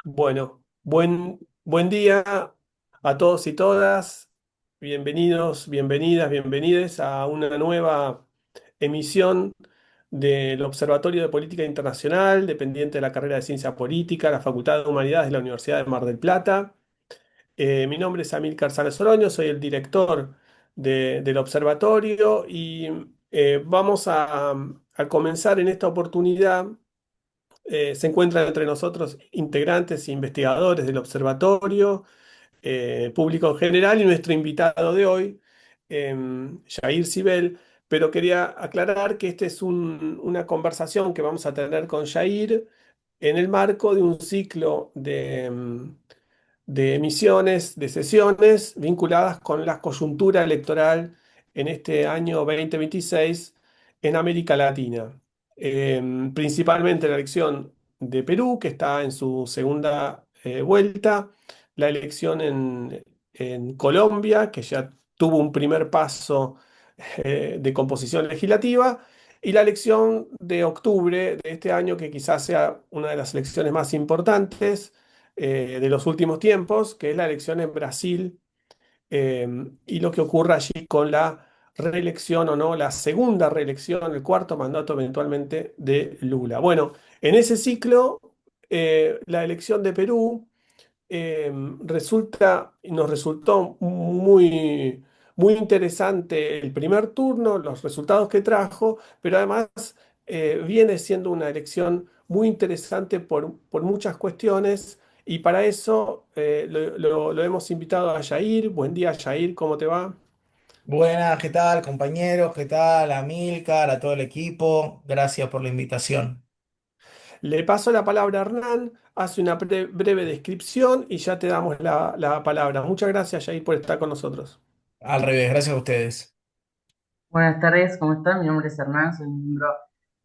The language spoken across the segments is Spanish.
Bueno, buen día a todos y todas. Bienvenidos, bienvenidas, bienvenides a una nueva emisión del Observatorio de Política Internacional, dependiente de la carrera de Ciencia Política, la Facultad de Humanidades de la Universidad de Mar del Plata. Mi nombre es Amílcar Sales Oroño, soy el director del observatorio y vamos a comenzar en esta oportunidad. Se encuentran entre nosotros integrantes e investigadores del observatorio, público en general y nuestro invitado de hoy, Jair Sibel, pero quería aclarar que esta es una conversación que vamos a tener con Jair en el marco de un ciclo de emisiones, de sesiones vinculadas con la coyuntura electoral en este año 2026 en América Latina. Principalmente la elección de Perú, que está en su segunda vuelta, la elección en Colombia, que ya tuvo un primer paso de composición legislativa, y la elección de octubre de este año, que quizás sea una de las elecciones más importantes de los últimos tiempos, que es la elección en Brasil, eh, y lo que ocurra allí con la reelección o no, la segunda reelección, el cuarto mandato eventualmente de Lula. Bueno, en ese ciclo, la elección de Perú nos resultó muy interesante el primer turno, los resultados que trajo, pero además viene siendo una elección muy interesante por muchas cuestiones y para eso lo hemos invitado a Jair. Buen día, Jair, ¿cómo te va? Buenas, ¿qué tal, compañeros? ¿Qué tal, Amílcar, a todo el equipo? Gracias por la invitación. Le paso la palabra a Hernán, hace una breve descripción y ya te damos la palabra. Muchas gracias, Jair, por estar con nosotros. Al revés, gracias a ustedes. Buenas tardes, ¿cómo están? Mi nombre es Hernán, soy miembro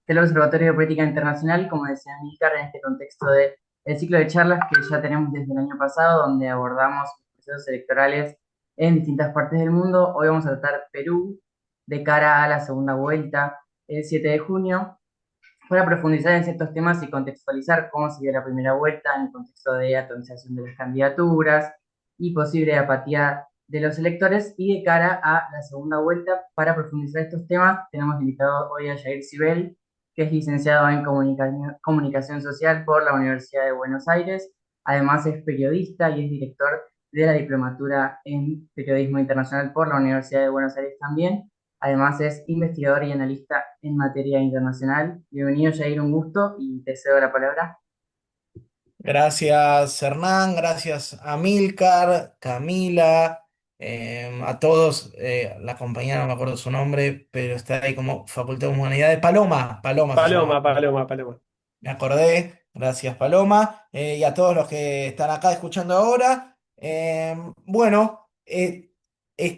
del Observatorio de Política Internacional, como decía Mícar, en este contexto de el ciclo de charlas que ya tenemos desde el año pasado, donde abordamos los procesos electorales en distintas partes del mundo. Hoy vamos a tratar Perú de cara a la segunda vuelta el 7 de junio, para profundizar en ciertos temas y contextualizar cómo se dio la primera vuelta en el contexto de atomización de las candidaturas y posible apatía de los electores. Y de cara a la segunda vuelta, para profundizar estos temas, tenemos invitado hoy a Jair Sibel, que es licenciado en Comunicación Social por la Universidad de Buenos Aires. Además es periodista y es director de la Diplomatura en Periodismo Internacional por la Universidad de Buenos Aires también. Además es investigador y analista en materia internacional. Bienvenido, Jair, un gusto y te cedo la palabra. Gracias, Hernán, gracias, Amílcar, Camila, a todos. La compañera, no me acuerdo su nombre, pero está ahí como Facultad de Humanidades. Paloma se llama. Paloma, Paloma, Paloma. Me acordé, gracias Paloma, y a todos los que están acá escuchando ahora. Bueno,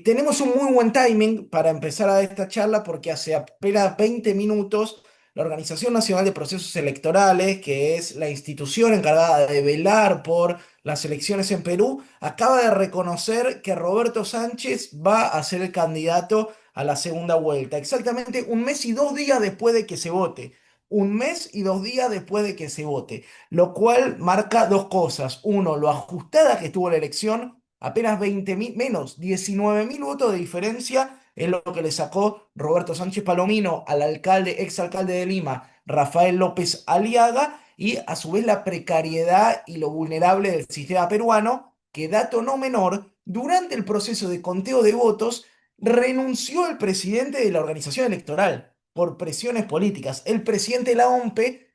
tenemos un muy buen timing para empezar a esta charla porque hace apenas 20 minutos la Organización Nacional de Procesos Electorales, que es la institución encargada de velar por las elecciones en Perú, acaba de reconocer que Roberto Sánchez va a ser el candidato a la segunda vuelta, exactamente un mes y 2 días después de que se vote. Un mes y 2 días después de que se vote, lo cual marca dos cosas. Uno, lo ajustada que estuvo la elección, apenas 20.000, menos 19.000 votos de diferencia es lo que le sacó Roberto Sánchez Palomino al alcalde, exalcalde de Lima, Rafael López Aliaga, y a su vez la precariedad y lo vulnerable del sistema peruano, que dato no menor, durante el proceso de conteo de votos, renunció el presidente de la organización electoral por presiones políticas. El presidente de la OMPE,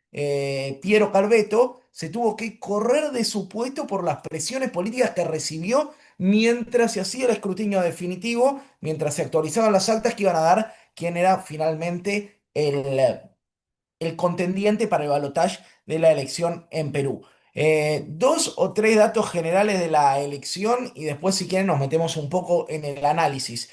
Piero Calveto, se tuvo que correr de su puesto por las presiones políticas que recibió mientras se hacía el escrutinio definitivo, mientras se actualizaban las actas que iban a dar quién era finalmente el contendiente para el balotaje de la elección en Perú. Dos o tres datos generales de la elección y después si quieren nos metemos un poco en el análisis.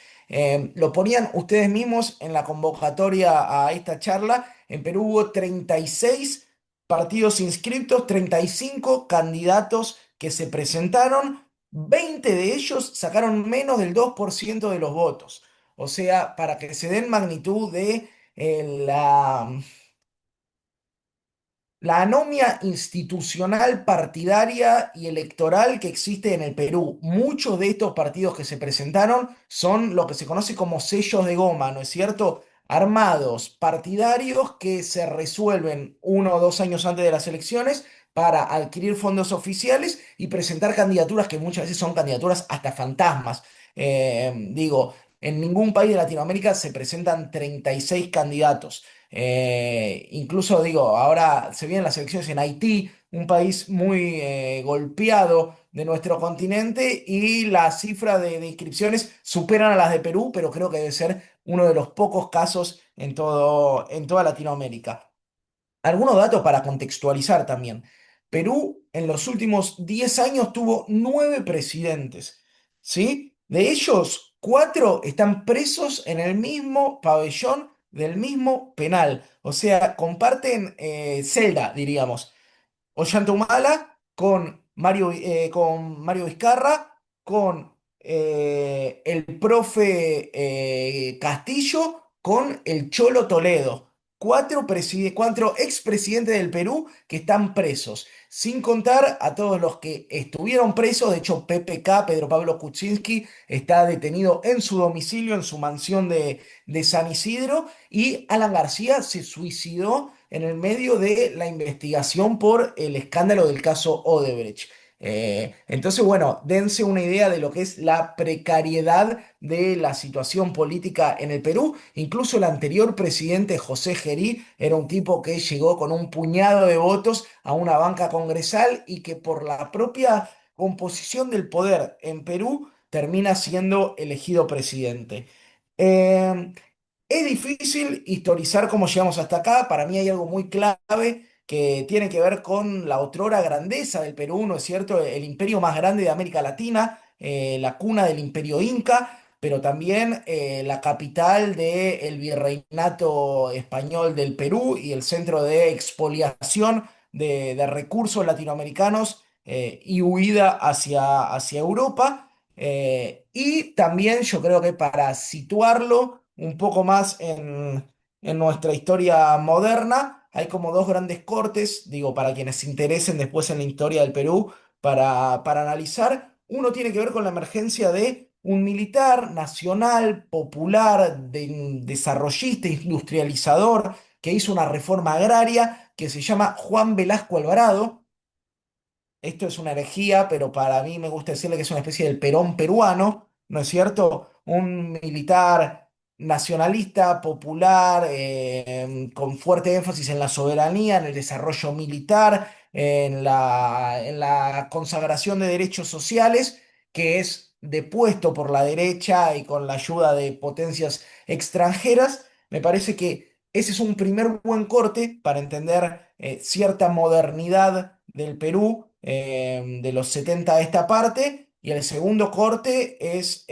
Lo ponían ustedes mismos en la convocatoria a esta charla. En Perú hubo 36 partidos inscriptos, 35 candidatos que se presentaron, 20 de ellos sacaron menos del 2% de los votos. O sea, para que se den magnitud de la la anomia institucional, partidaria y electoral que existe en el Perú. Muchos de estos partidos que se presentaron son lo que se conoce como sellos de goma, ¿no es cierto? Armados, partidarios que se resuelven 1 o 2 años antes de las elecciones para adquirir fondos oficiales y presentar candidaturas que muchas veces son candidaturas hasta fantasmas. Digo, en ningún país de Latinoamérica se presentan 36 candidatos. Incluso digo, ahora se vienen las elecciones en Haití, un país muy golpeado de nuestro continente, y las cifras de inscripciones superan a las de Perú, pero creo que debe ser uno de los pocos casos en toda Latinoamérica. Algunos datos para contextualizar también. Perú en los últimos 10 años tuvo 9 presidentes, ¿sí? De ellos, 4 están presos en el mismo pabellón del mismo penal. O sea, comparten celda, diríamos. Ollanta Humala, con Mario Vizcarra, con el profe Castillo, con el Cholo Toledo. 4 expresidentes del Perú que están presos, sin contar a todos los que estuvieron presos. De hecho, PPK, Pedro Pablo Kuczynski, está detenido en su domicilio, en su mansión de San Isidro, y Alan García se suicidó en el medio de la investigación por el escándalo del caso Odebrecht. Entonces, bueno, dense una idea de lo que es la precariedad de la situación política en el Perú. Incluso el anterior presidente, José Gerí, era un tipo que llegó con un puñado de votos a una banca congresal y que por la propia composición del poder en Perú termina siendo elegido presidente. Eh, es difícil historizar cómo llegamos hasta acá. Para mí hay algo muy clave que tiene que ver con la otrora grandeza del Perú, ¿no es cierto? El imperio más grande de América Latina, la cuna del imperio Inca, pero también la capital del virreinato español del Perú y el centro de expoliación de recursos latinoamericanos, y huida hacia Europa. Y también yo creo que para situarlo un poco más en nuestra historia moderna, hay como dos grandes cortes, digo, para quienes se interesen después en la historia del Perú, para analizar. Uno tiene que ver con la emergencia de un militar nacional, popular, desarrollista, industrializador, que hizo una reforma agraria que se llama Juan Velasco Alvarado. Esto es una herejía, pero para mí me gusta decirle que es una especie del Perón peruano, ¿no es cierto? Un militar nacionalista, popular, con fuerte énfasis en la soberanía, en el desarrollo militar, en la consagración de derechos sociales, que es depuesto por la derecha y con la ayuda de potencias extranjeras. Me parece que ese es un primer buen corte para entender cierta modernidad del Perú, de los 70 a esta parte. Y el segundo corte es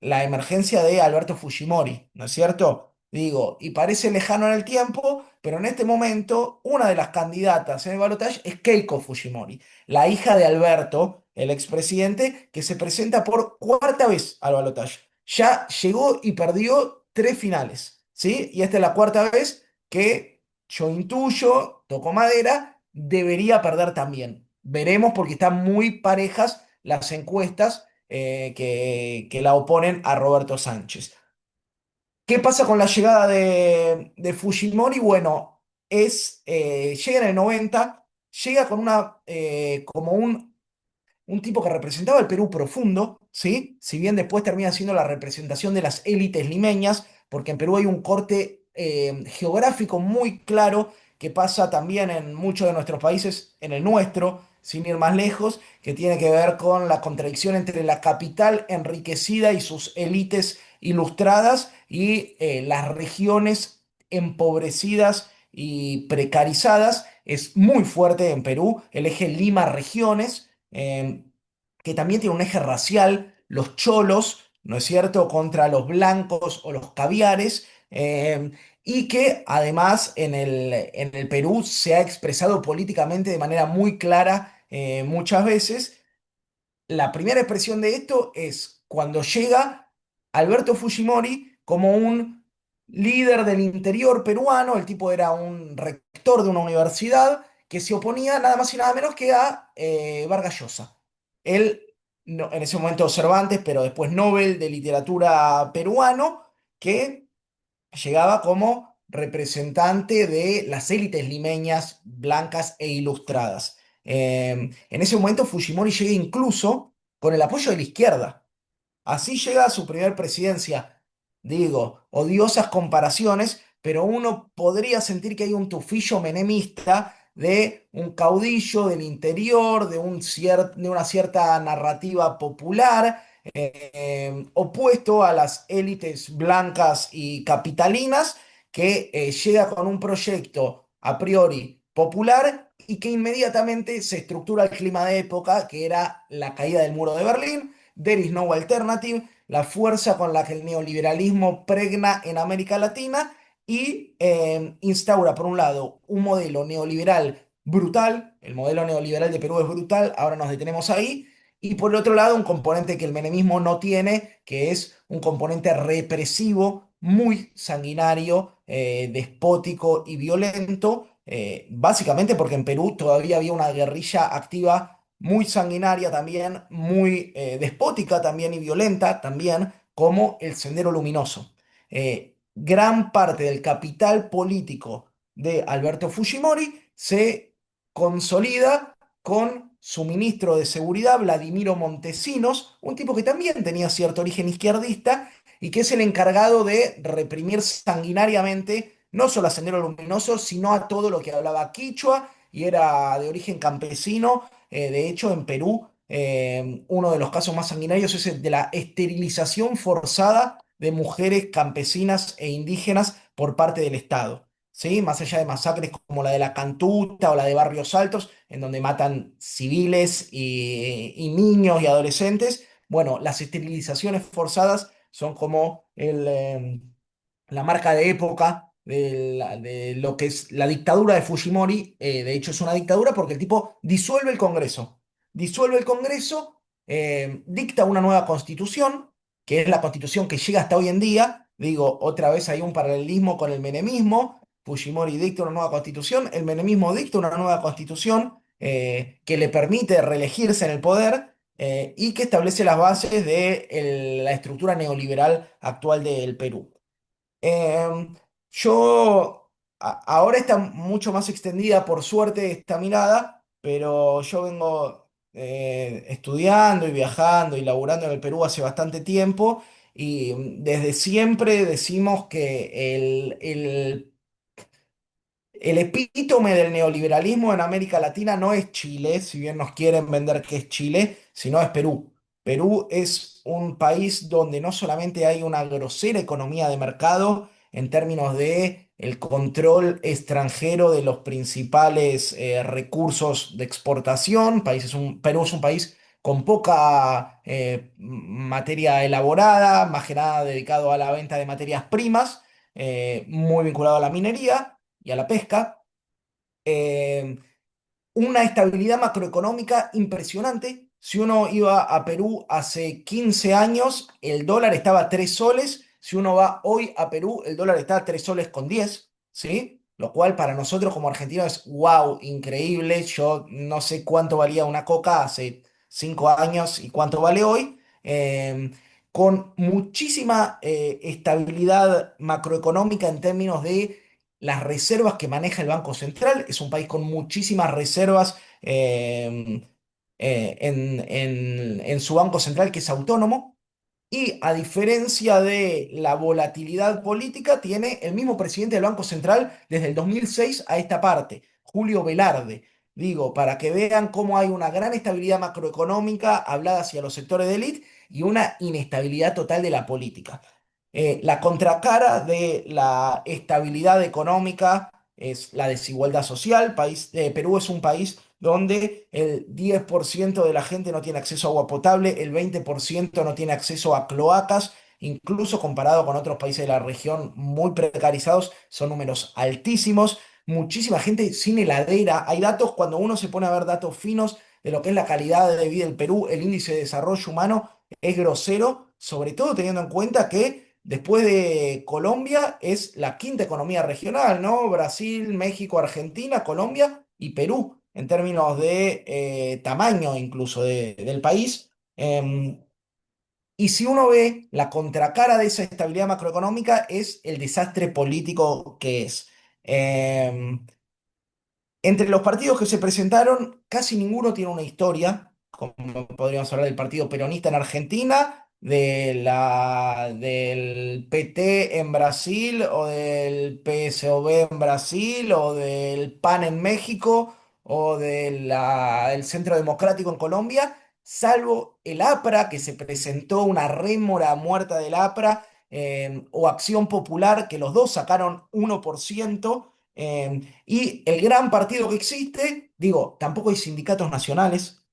la emergencia de Alberto Fujimori, ¿no es cierto? Digo, y parece lejano en el tiempo, pero en este momento una de las candidatas en el balotaje es Keiko Fujimori, la hija de Alberto, el expresidente, que se presenta por cuarta vez al balotaje. Ya llegó y perdió 3 finales, ¿sí? Y esta es la cuarta vez que yo intuyo, toco madera, debería perder también. Veremos, porque están muy parejas las encuestas que la oponen a Roberto Sánchez. ¿Qué pasa con la llegada de Fujimori? Bueno, llega en el 90, llega con como un tipo que representaba el Perú profundo, ¿sí? Si bien después termina siendo la representación de las élites limeñas, porque en Perú hay un corte geográfico muy claro que pasa también en muchos de nuestros países, en el nuestro, sin ir más lejos, que tiene que ver con la contradicción entre la capital enriquecida y sus élites ilustradas y las regiones empobrecidas y precarizadas. Es muy fuerte en Perú el eje Lima-regiones, que también tiene un eje racial, los cholos, ¿no es cierto?, contra los blancos o los caviares, y que además en el Perú se ha expresado políticamente de manera muy clara muchas veces. La primera expresión de esto es cuando llega Alberto Fujimori como un líder del interior peruano. El tipo era un rector de una universidad que se oponía nada más y nada menos que a Vargas Llosa. Él, en ese momento Cervantes, pero después Nobel de Literatura peruano, que llegaba como representante de las élites limeñas blancas e ilustradas. En ese momento Fujimori llega incluso con el apoyo de la izquierda. Así llega a su primer presidencia. Digo, odiosas comparaciones, pero uno podría sentir que hay un tufillo menemista de un caudillo del interior, de una cierta narrativa popular, opuesto a las élites blancas y capitalinas, que llega con un proyecto a priori popular y que inmediatamente se estructura el clima de época, que era la caída del muro de Berlín. There is no alternative, la fuerza con la que el neoliberalismo pregna en América Latina y instaura, por un lado, un modelo neoliberal brutal. El modelo neoliberal de Perú es brutal, ahora nos detenemos ahí. Y por el otro lado, un componente que el menemismo no tiene, que es un componente represivo, muy sanguinario, despótico y violento, básicamente porque en Perú todavía había una guerrilla activa muy sanguinaria también, muy despótica también y violenta también, como el Sendero Luminoso. Gran parte del capital político de Alberto Fujimori se consolida con su ministro de Seguridad, Vladimiro Montesinos, un tipo que también tenía cierto origen izquierdista y que es el encargado de reprimir sanguinariamente no solo a Sendero Luminoso, sino a todo lo que hablaba quichua y era de origen campesino. De hecho, en Perú, uno de los casos más sanguinarios es el de la esterilización forzada de mujeres campesinas e indígenas por parte del Estado. ¿Sí? Más allá de masacres como la de la Cantuta o la de Barrios Altos, en donde matan civiles y niños y adolescentes. Bueno, las esterilizaciones forzadas son como la marca de época de lo que es la dictadura de Fujimori. De hecho, es una dictadura porque el tipo disuelve el Congreso. Disuelve el Congreso, dicta una nueva constitución, que es la constitución que llega hasta hoy en día. Digo, otra vez hay un paralelismo con el menemismo. Fujimori dicta una nueva constitución, el menemismo dicta una nueva constitución que le permite reelegirse en el poder y que establece las bases de la estructura neoliberal actual del Perú. Em, ahora está mucho más extendida, por suerte, esta mirada, pero yo vengo estudiando y viajando y laburando en el Perú hace bastante tiempo y desde siempre decimos que el epítome del neoliberalismo en América Latina no es Chile, si bien nos quieren vender que es Chile, sino es Perú. Perú es un país donde no solamente hay una grosera economía de mercado en términos de el control extranjero de los principales recursos de exportación. Perú es un país con poca materia elaborada, más que nada dedicado a la venta de materias primas, muy vinculado a la minería y a la pesca. eh, una estabilidad macroeconómica impresionante. Si uno iba a Perú hace 15 años, el dólar estaba a 3 soles. Si uno va hoy a Perú, el dólar está a 3 soles con 10, ¿sí? Lo cual para nosotros como argentinos es wow, increíble. Yo no sé cuánto valía una coca hace 5 años y cuánto vale hoy. Con muchísima estabilidad macroeconómica en términos de las reservas que maneja el Banco Central. Es un país con muchísimas reservas en su Banco Central, que es autónomo. Y a diferencia de la volatilidad política, tiene el mismo presidente del Banco Central desde el 2006 a esta parte, Julio Velarde. Digo, para que vean cómo hay una gran estabilidad macroeconómica hablada hacia los sectores de élite y una inestabilidad total de la política. La contracara de la estabilidad económica es la desigualdad social. Perú es un país donde el 10% de la gente no tiene acceso a agua potable, el 20% no tiene acceso a cloacas, incluso comparado con otros países de la región muy precarizados, son números altísimos. Muchísima gente sin heladera. Hay datos, cuando uno se pone a ver datos finos de lo que es la calidad de vida del Perú, el índice de desarrollo humano es grosero, sobre todo teniendo en cuenta que después de Colombia, es la quinta economía regional, ¿no? Brasil, México, Argentina, Colombia y Perú, en términos de tamaño incluso del país. Y si uno ve la contracara de esa estabilidad macroeconómica es el desastre político que es. Em, Entre los partidos que se presentaron, casi ninguno tiene una historia, como podríamos hablar del Partido Peronista en Argentina, del PT en Brasil, o del PSOB en Brasil, o del PAN en México, o del Centro Democrático en Colombia, salvo el APRA, que se presentó una rémora muerta del APRA, o Acción Popular, que los dos sacaron 1%. Y el gran partido que existe, digo, tampoco hay sindicatos nacionales,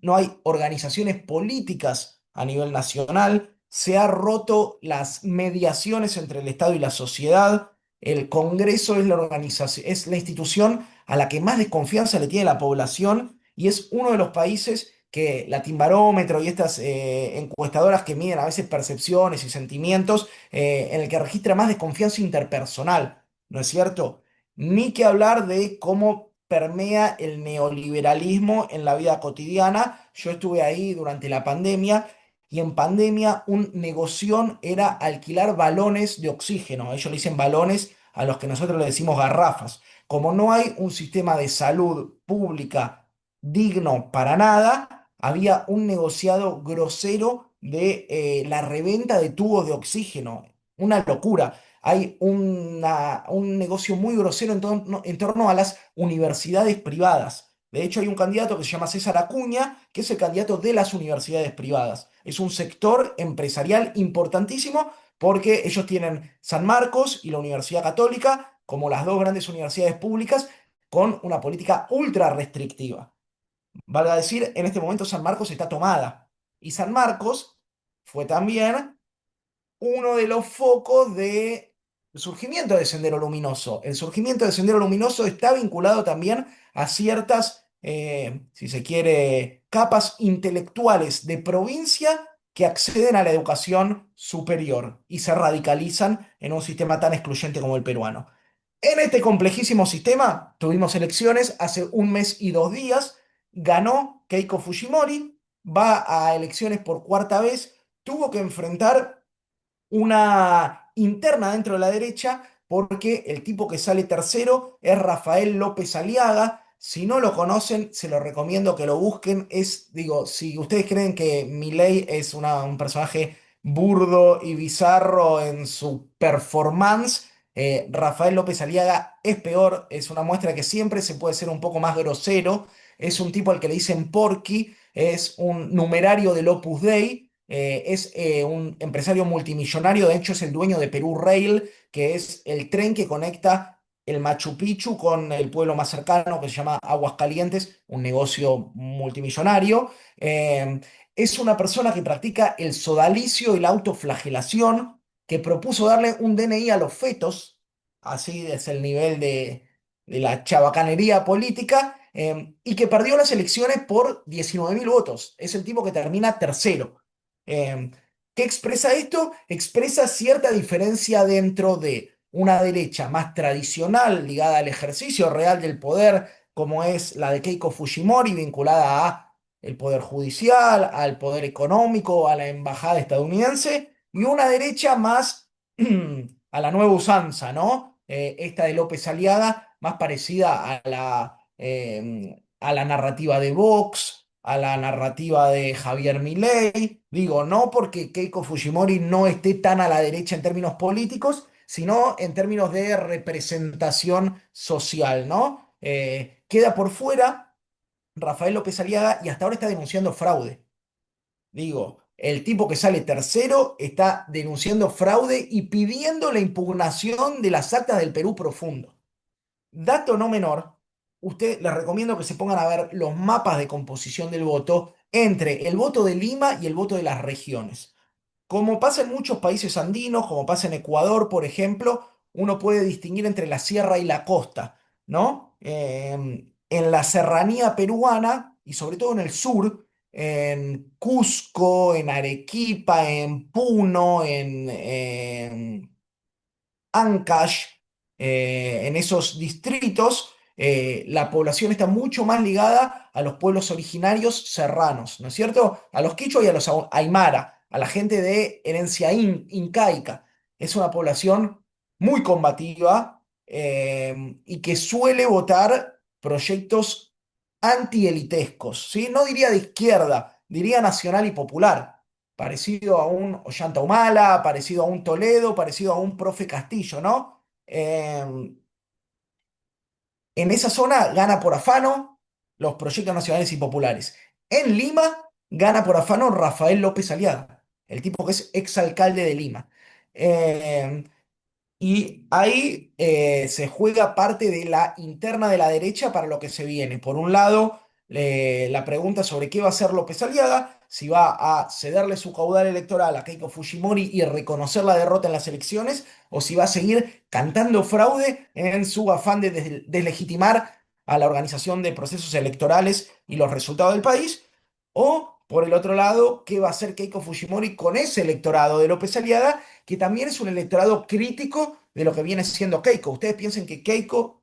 no hay organizaciones políticas a nivel nacional, se ha roto las mediaciones entre el Estado y la sociedad, el Congreso es la organización, es la institución a la que más desconfianza le tiene la población y es uno de los países que la Timbarómetro y estas encuestadoras que miden a veces percepciones y sentimientos, en el que registra más desconfianza interpersonal, ¿no es cierto? Ni que hablar de cómo permea el neoliberalismo en la vida cotidiana. Yo estuve ahí durante la pandemia y en pandemia un negoción era alquilar balones de oxígeno. Ellos le dicen balones a los que nosotros le decimos garrafas. Como no hay un sistema de salud pública digno para nada, había un negociado grosero de la reventa de tubos de oxígeno. Una locura. Hay un negocio muy grosero en torno a las universidades privadas. De hecho, hay un candidato que se llama César Acuña, que es el candidato de las universidades privadas. Es un sector empresarial importantísimo porque ellos tienen San Marcos y la Universidad Católica como las dos grandes universidades públicas con una política ultra restrictiva. Valga decir, en este momento San Marcos está tomada. Y San Marcos fue también uno de los focos de surgimiento de Sendero Luminoso. El surgimiento de Sendero Luminoso está vinculado también a ciertas, si se quiere, capas intelectuales de provincia que acceden a la educación superior y se radicalizan en un sistema tan excluyente como el peruano. En este complejísimo sistema tuvimos elecciones hace un mes y 2 días, ganó Keiko Fujimori, va a elecciones por cuarta vez, tuvo que enfrentar una interna dentro de la derecha, porque el tipo que sale tercero es Rafael López Aliaga. Si no lo conocen, se lo recomiendo que lo busquen. Digo, si ustedes creen que Milei es un personaje burdo y bizarro en su performance, Rafael López Aliaga es peor, es una muestra que siempre se puede ser un poco más grosero. Es un tipo al que le dicen Porky, es un numerario del Opus Dei, es un empresario multimillonario, de hecho es el dueño de Perú Rail, que es el tren que conecta el Machu Picchu con el pueblo más cercano que se llama Aguascalientes, un negocio multimillonario. Es una persona que practica el sodalicio y la autoflagelación, que propuso darle un DNI a los fetos, así es el nivel de la chabacanería política, y que perdió las elecciones por 19.000 votos. Es el tipo que termina tercero. Eh, ¿Qué expresa esto? Expresa cierta diferencia dentro de una derecha más tradicional, ligada al ejercicio real del poder, como es la de Keiko Fujimori, vinculada a el poder judicial, al poder económico, a la embajada estadounidense, y una derecha más a la nueva usanza, ¿no? Esta de López Aliaga, más parecida a la narrativa de Vox, a la narrativa de Javier Milei. Digo, no porque Keiko Fujimori no esté tan a la derecha en términos políticos, sino en términos de representación social, ¿no? Queda por fuera Rafael López Aliaga y hasta ahora está denunciando fraude. Digo, el tipo que sale tercero está denunciando fraude y pidiendo la impugnación de las actas del Perú profundo. Dato no menor, usted les recomiendo que se pongan a ver los mapas de composición del voto entre el voto de Lima y el voto de las regiones. Como pasa en muchos países andinos, como pasa en Ecuador, por ejemplo, uno puede distinguir entre la sierra y la costa, ¿no? En la serranía peruana y sobre todo en el sur, en Cusco, en Arequipa, en Puno, en Ancash, en esos distritos, la población está mucho más ligada a los pueblos originarios serranos, ¿no es cierto? A los quichua y a los aymara, a la gente de herencia incaica. Es una población muy combativa y que suele votar proyectos antielitescos, ¿sí? No diría de izquierda, diría nacional y popular parecido a un Ollanta Humala, parecido a un Toledo, parecido a un Profe Castillo, ¿no? En esa zona gana por afano los proyectos nacionales y populares. En Lima gana por afano Rafael López Aliaga, el tipo que es exalcalde de Lima. Eh, y ahí se juega parte de la interna de la derecha para lo que se viene. Por un lado, la pregunta sobre qué va a hacer López Aliaga, si va a cederle su caudal electoral a Keiko Fujimori y reconocer la derrota en las elecciones, o si va a seguir cantando fraude en su afán de deslegitimar a la organización de procesos electorales y los resultados del país. O, por el otro lado, qué va a hacer Keiko Fujimori con ese electorado de López Aliaga que también es un electorado crítico de lo que viene siendo Keiko. Ustedes piensen que Keiko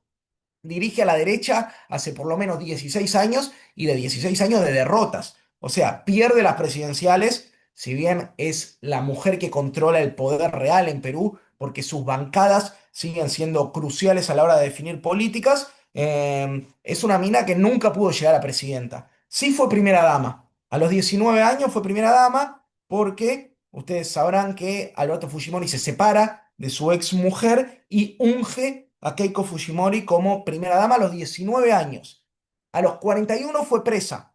dirige a la derecha hace por lo menos 16 años y de 16 años de derrotas. O sea, pierde las presidenciales, si bien es la mujer que controla el poder real en Perú, porque sus bancadas siguen siendo cruciales a la hora de definir políticas. Es una mina que nunca pudo llegar a presidenta. Sí fue primera dama. A los 19 años fue primera dama porque ustedes sabrán que Alberto Fujimori se separa de su ex mujer y unge a Keiko Fujimori como primera dama a los 19 años. A los 41 fue presa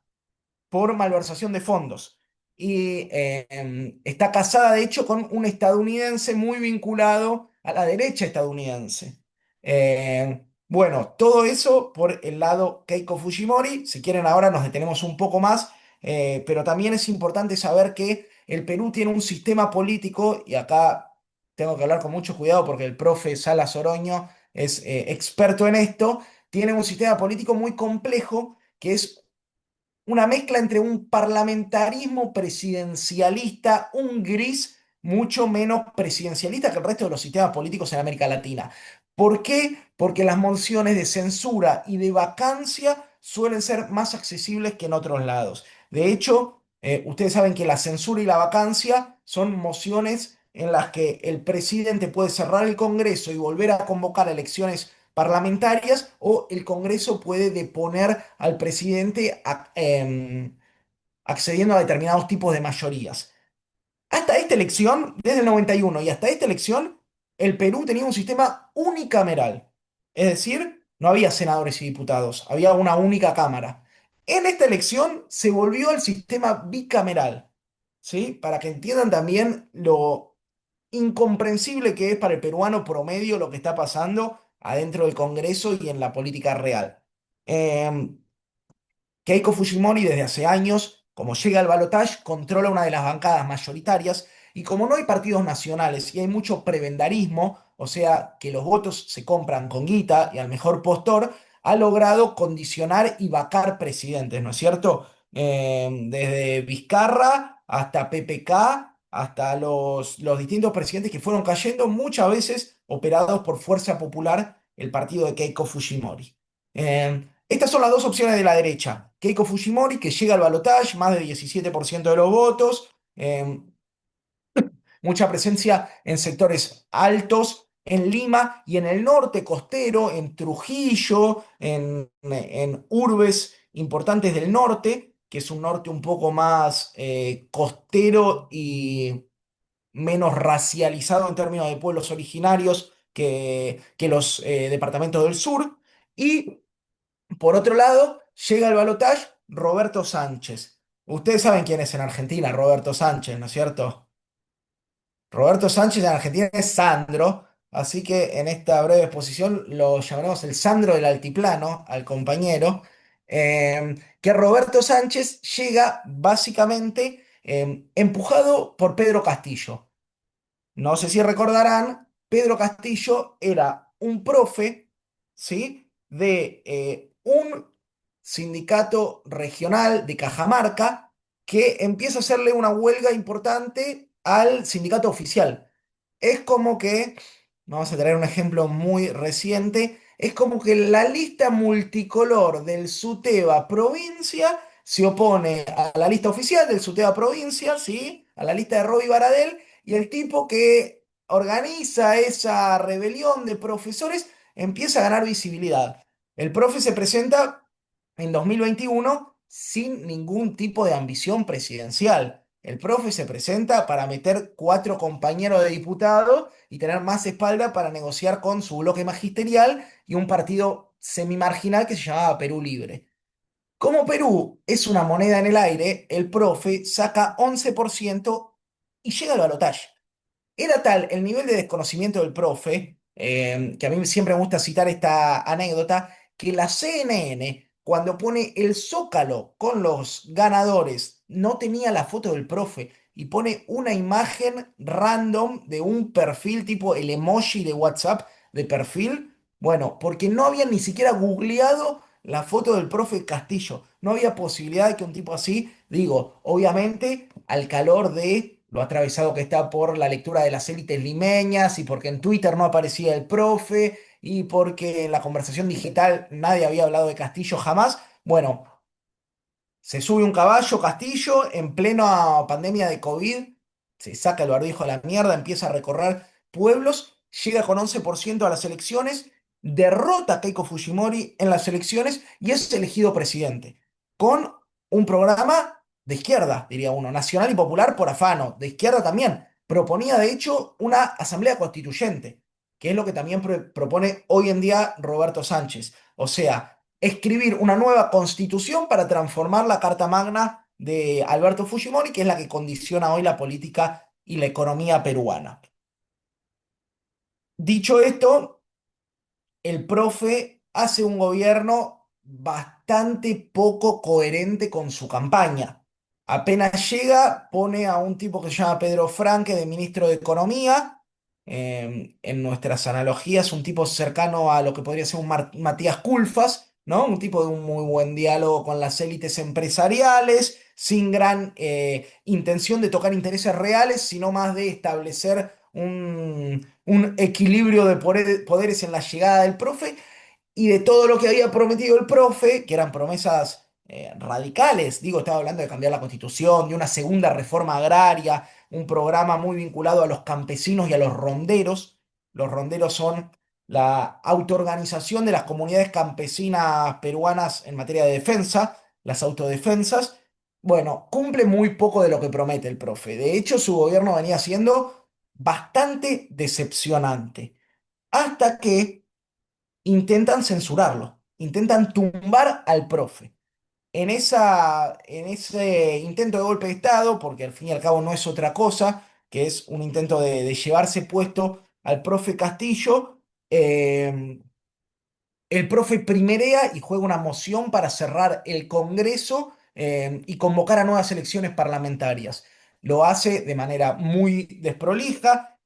por malversación de fondos. Y está casada, de hecho, con un estadounidense muy vinculado a la derecha estadounidense. Bueno, todo eso por el lado Keiko Fujimori. Si quieren, ahora nos detenemos un poco más, pero también es importante saber que el Perú tiene un sistema político, y acá tengo que hablar con mucho cuidado porque el profe Salas Oroño es experto en esto, tiene un sistema político muy complejo que es una mezcla entre un parlamentarismo presidencialista, un gris mucho menos presidencialista que el resto de los sistemas políticos en América Latina. ¿Por qué? Porque las mociones de censura y de vacancia suelen ser más accesibles que en otros lados. De hecho, ustedes saben que la censura y la vacancia son mociones en las que el presidente puede cerrar el Congreso y volver a convocar elecciones parlamentarias o el Congreso puede deponer al presidente accediendo a determinados tipos de mayorías. Hasta esta elección, desde el 91 y hasta esta elección, el Perú tenía un sistema unicameral. Es decir, no había senadores y diputados, había una única cámara. En esta elección se volvió al sistema bicameral, ¿sí? Para que entiendan también lo incomprensible que es para el peruano promedio lo que está pasando adentro del Congreso y en la política real. Eh, Keiko Fujimori desde hace años, como llega al balotaje, controla una de las bancadas mayoritarias y como no hay partidos nacionales y hay mucho prebendarismo, o sea que los votos se compran con guita y al mejor postor, ha logrado condicionar y vacar presidentes, ¿no es cierto? Desde Vizcarra hasta PPK, hasta los distintos presidentes que fueron cayendo, muchas veces operados por Fuerza Popular, el partido de Keiko Fujimori. Estas son las dos opciones de la derecha. Keiko Fujimori, que llega al balotaje, más del 17% de los votos, mucha presencia en sectores altos, en Lima y en el norte costero, en Trujillo, en urbes importantes del norte, que es un norte un poco más costero y menos racializado en términos de pueblos originarios que los departamentos del sur. Y por otro lado, llega al balotaje Roberto Sánchez. Ustedes saben quién es en Argentina, Roberto Sánchez, ¿no es cierto? Roberto Sánchez en Argentina es Sandro, así que en esta breve exposición lo llamaremos el Sandro del Altiplano, al compañero, que Roberto Sánchez llega básicamente empujado por Pedro Castillo. No sé si recordarán, Pedro Castillo era un profe, ¿sí? De un sindicato regional de Cajamarca que empieza a hacerle una huelga importante al sindicato oficial. Es como que, vamos a traer un ejemplo muy reciente, es como que la lista multicolor del SUTEBA provincia se opone a la lista oficial del SUTEBA provincia, ¿sí? A la lista de Roby Baradel, y el tipo que organiza esa rebelión de profesores empieza a ganar visibilidad. El profe se presenta en 2021 sin ningún tipo de ambición presidencial. El profe se presenta para meter 4 compañeros de diputado y tener más espalda para negociar con su bloque magisterial y un partido semimarginal que se llamaba Perú Libre. Como Perú es una moneda en el aire, el profe saca 11% y llega al balotaje. Era tal el nivel de desconocimiento del profe, que a mí siempre me gusta citar esta anécdota, que la CNN, cuando pone el zócalo con los ganadores, no tenía la foto del profe y pone una imagen random de un perfil tipo el emoji de WhatsApp de perfil. Bueno, porque no habían ni siquiera googleado la foto del profe Castillo. No había posibilidad de que un tipo así, digo, obviamente al calor de lo atravesado que está por la lectura de las élites limeñas y porque en Twitter no aparecía el profe y porque en la conversación digital nadie había hablado de Castillo jamás. Bueno, se sube un caballo, Castillo, en plena pandemia de COVID, se saca el barbijo a la mierda, empieza a recorrer pueblos, llega con 11% a las elecciones, derrota a Keiko Fujimori en las elecciones y es elegido presidente. Con un programa de izquierda, diría uno, nacional y popular por afano, de izquierda también. Proponía, de hecho, una asamblea constituyente, que es lo que también propone hoy en día Roberto Sánchez. O sea, escribir una nueva constitución para transformar la Carta Magna de Alberto Fujimori, que es la que condiciona hoy la política y la economía peruana. Dicho esto, el profe hace un gobierno bastante poco coherente con su campaña. Apenas llega, pone a un tipo que se llama Pedro Franque de ministro de Economía. En nuestras analogías, un tipo cercano a lo que podría ser un Matías Culfas, ¿no? Un tipo de un muy buen diálogo con las élites empresariales, sin gran intención de tocar intereses reales, sino más de establecer un equilibrio de poderes en la llegada del profe y de todo lo que había prometido el profe, que eran promesas radicales. Digo, estaba hablando de cambiar la constitución, de una segunda reforma agraria, un programa muy vinculado a los campesinos y a los ronderos. Los ronderos son la autoorganización de las comunidades campesinas peruanas en materia de defensa, las autodefensas. Bueno, cumple muy poco de lo que promete el profe. De hecho, su gobierno venía siendo bastante decepcionante. Hasta que intentan censurarlo, intentan tumbar al profe. En ese intento de golpe de Estado, porque al fin y al cabo no es otra cosa, que es un intento de llevarse puesto al profe Castillo, eh, el profe primerea y juega una moción para cerrar el Congreso y convocar a nuevas elecciones parlamentarias. Lo hace de manera muy desprolija.